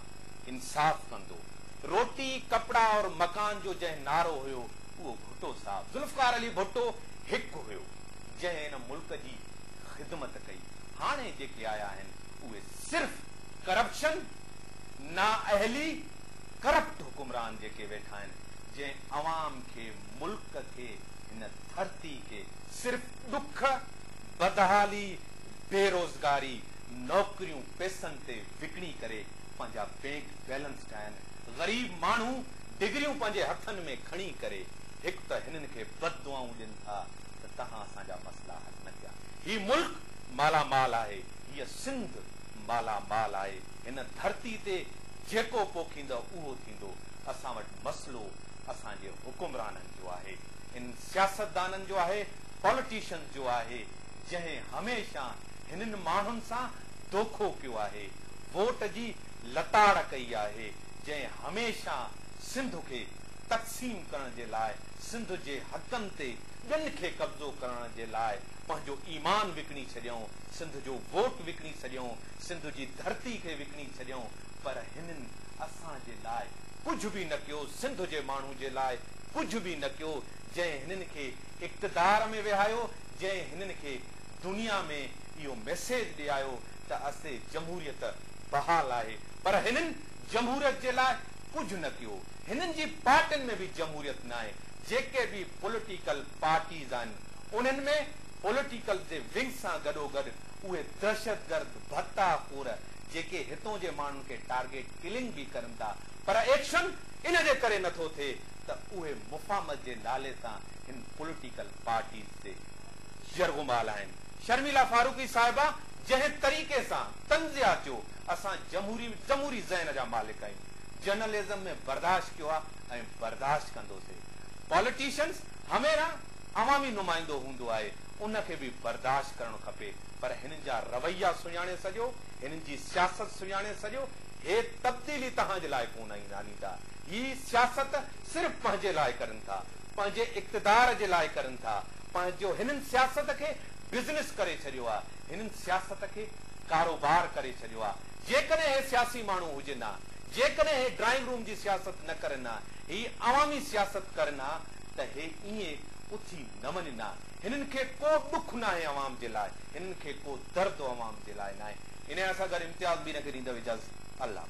इंसाफ़ कंदो। रोटी कपड़ा और मकान जो जंहिं नारो हुयो उहो भुट्टो साहब ज़ुल्फ़िकार अली भुट्टो हिकु हुयो, जंहिं हिन मुल्क जी ख़िदमत कई। हाणे जेके आया आहिनि उहे सिर्फ़ करप्शन, नाअहली, करप्ट हुकुमरान जेके वेठा आहिनि, जंहिं अवाम खे, मुल्क खे, हिन धरती खे सिर्फ़ ॾुख, बदहाली, बेरोज़गारी, नौकरियूं पैसनि ते विकिणी करे पंहिंजा बैंक बैलेंस ठाहिनि। ग़रीब माण्हू डिग्रियूं पंहिंजे हथनि में खणी करे हिकु त हिननि खे बददुआऊं ॾियनि था त तव्हां असांजा मसला हल न कया। हीउ मुल्क मालामाल आहे, हीअ सिंध मालामाल आहे, हिन धरती ते जेको पोखींदो उहो थींदो। असां वटि मसलो असांजे हुकुमराननि जो आहे, इन सियासतदाननि जो आहे, पॉलिटिशियन जो आहे, जंहिं हमेशा हिननि माण्हुनि सां धोखो कयो आहे, वोट जी लताड़ कई आहे, जंहिं हमेशा सिंध खे तक़सीम करण जे लाइ, सिंध जे हक़नि ते ॿियनि खे कब्ज़ो करण जे लाइ पंहिंजो ईमान विकिणी छॾियऊं, सिंध जो वोट विकिणी छॾियऊं, सिंध जी धरती खे विकिणी छॾियऊं, पर हिननि असांजे लाइ कुझु बि न कयो, सिंध जे माण्हू जे लाइ कुझु बि न कयो। जंहिं हिननि खे इक़्तिदार में विहायो, जंहिं हिननि खे दुनिया में इहो मैसेज ॾियायो त असे जमहूरियत बहाल आहे, पर हिननि जमहूरियत जे लाइ कुझु न कयो। हिननि जी पार्टियुनि में बि जमहूरियत न आहे। जेके बि पॉलिटिकल पार्टीज़ आहिनि उन्हनि में पॉलिटिकल जे विंग सां गॾोगॾु उहे दहशतगर्द भत्ताखोर जेके हितों जे माण्हुनि खे टारगेट किलिंग बि कनि था, पर एक्शन इन जे करे नथो थिए त उहे मुफ़ाहमत जे नाले सां हिन पॉलिटिकल पार्टीज़ ते जरगुमाल आहिनि। शर्मिला फारूकी साहिबा जंहिं तरीक़े सां तंज़िया थियो, असां जमहूरी ज़हन जा मालिक आहियूं, जर्नलिज़म में बर्दाश्त कयो आहे ऐं बर्दाश्त कंदोसीं। पॉलिटिशियंस हमेशा अवामी नुमाइंदो हूंदो आहे, उनखे बि बर्दाश्त करणु खपे, पर हिननि जा रवैया सुञाणे सॼो, हिननि जी सियासत सुञाणे सॼो। हे तब्दीली तव्हां जे लाइ कोन आणींदा, ही सियासत सिर्फ़ पंहिंजे लाइ करनि था, पंहिंजे इक़्तिदार जे लाइ करनि था, पंहिंजो हिननि सियासत खे बिज़नेस करे छॾियो आहे, हिननि सियासत खे कारोबार करे छॾियो आहे। जेकॾहिं हे सियासी माण्हू हुजनि हा, जेकॾहिं हे ड्राइंग रूम जी सियासत न करनि हा, ही अवामी सियासत करनि हा, त हे ईअं उथी न वञनि हा। हिननि खे को ॾुख न आहे अवाम जे लाइ, हिननि खे को दर्द अवाम जे लाइ न आहे। इन सां गॾु इम्तियाज़ बि न खे ॾींदव इजाज़त। अल्लाह।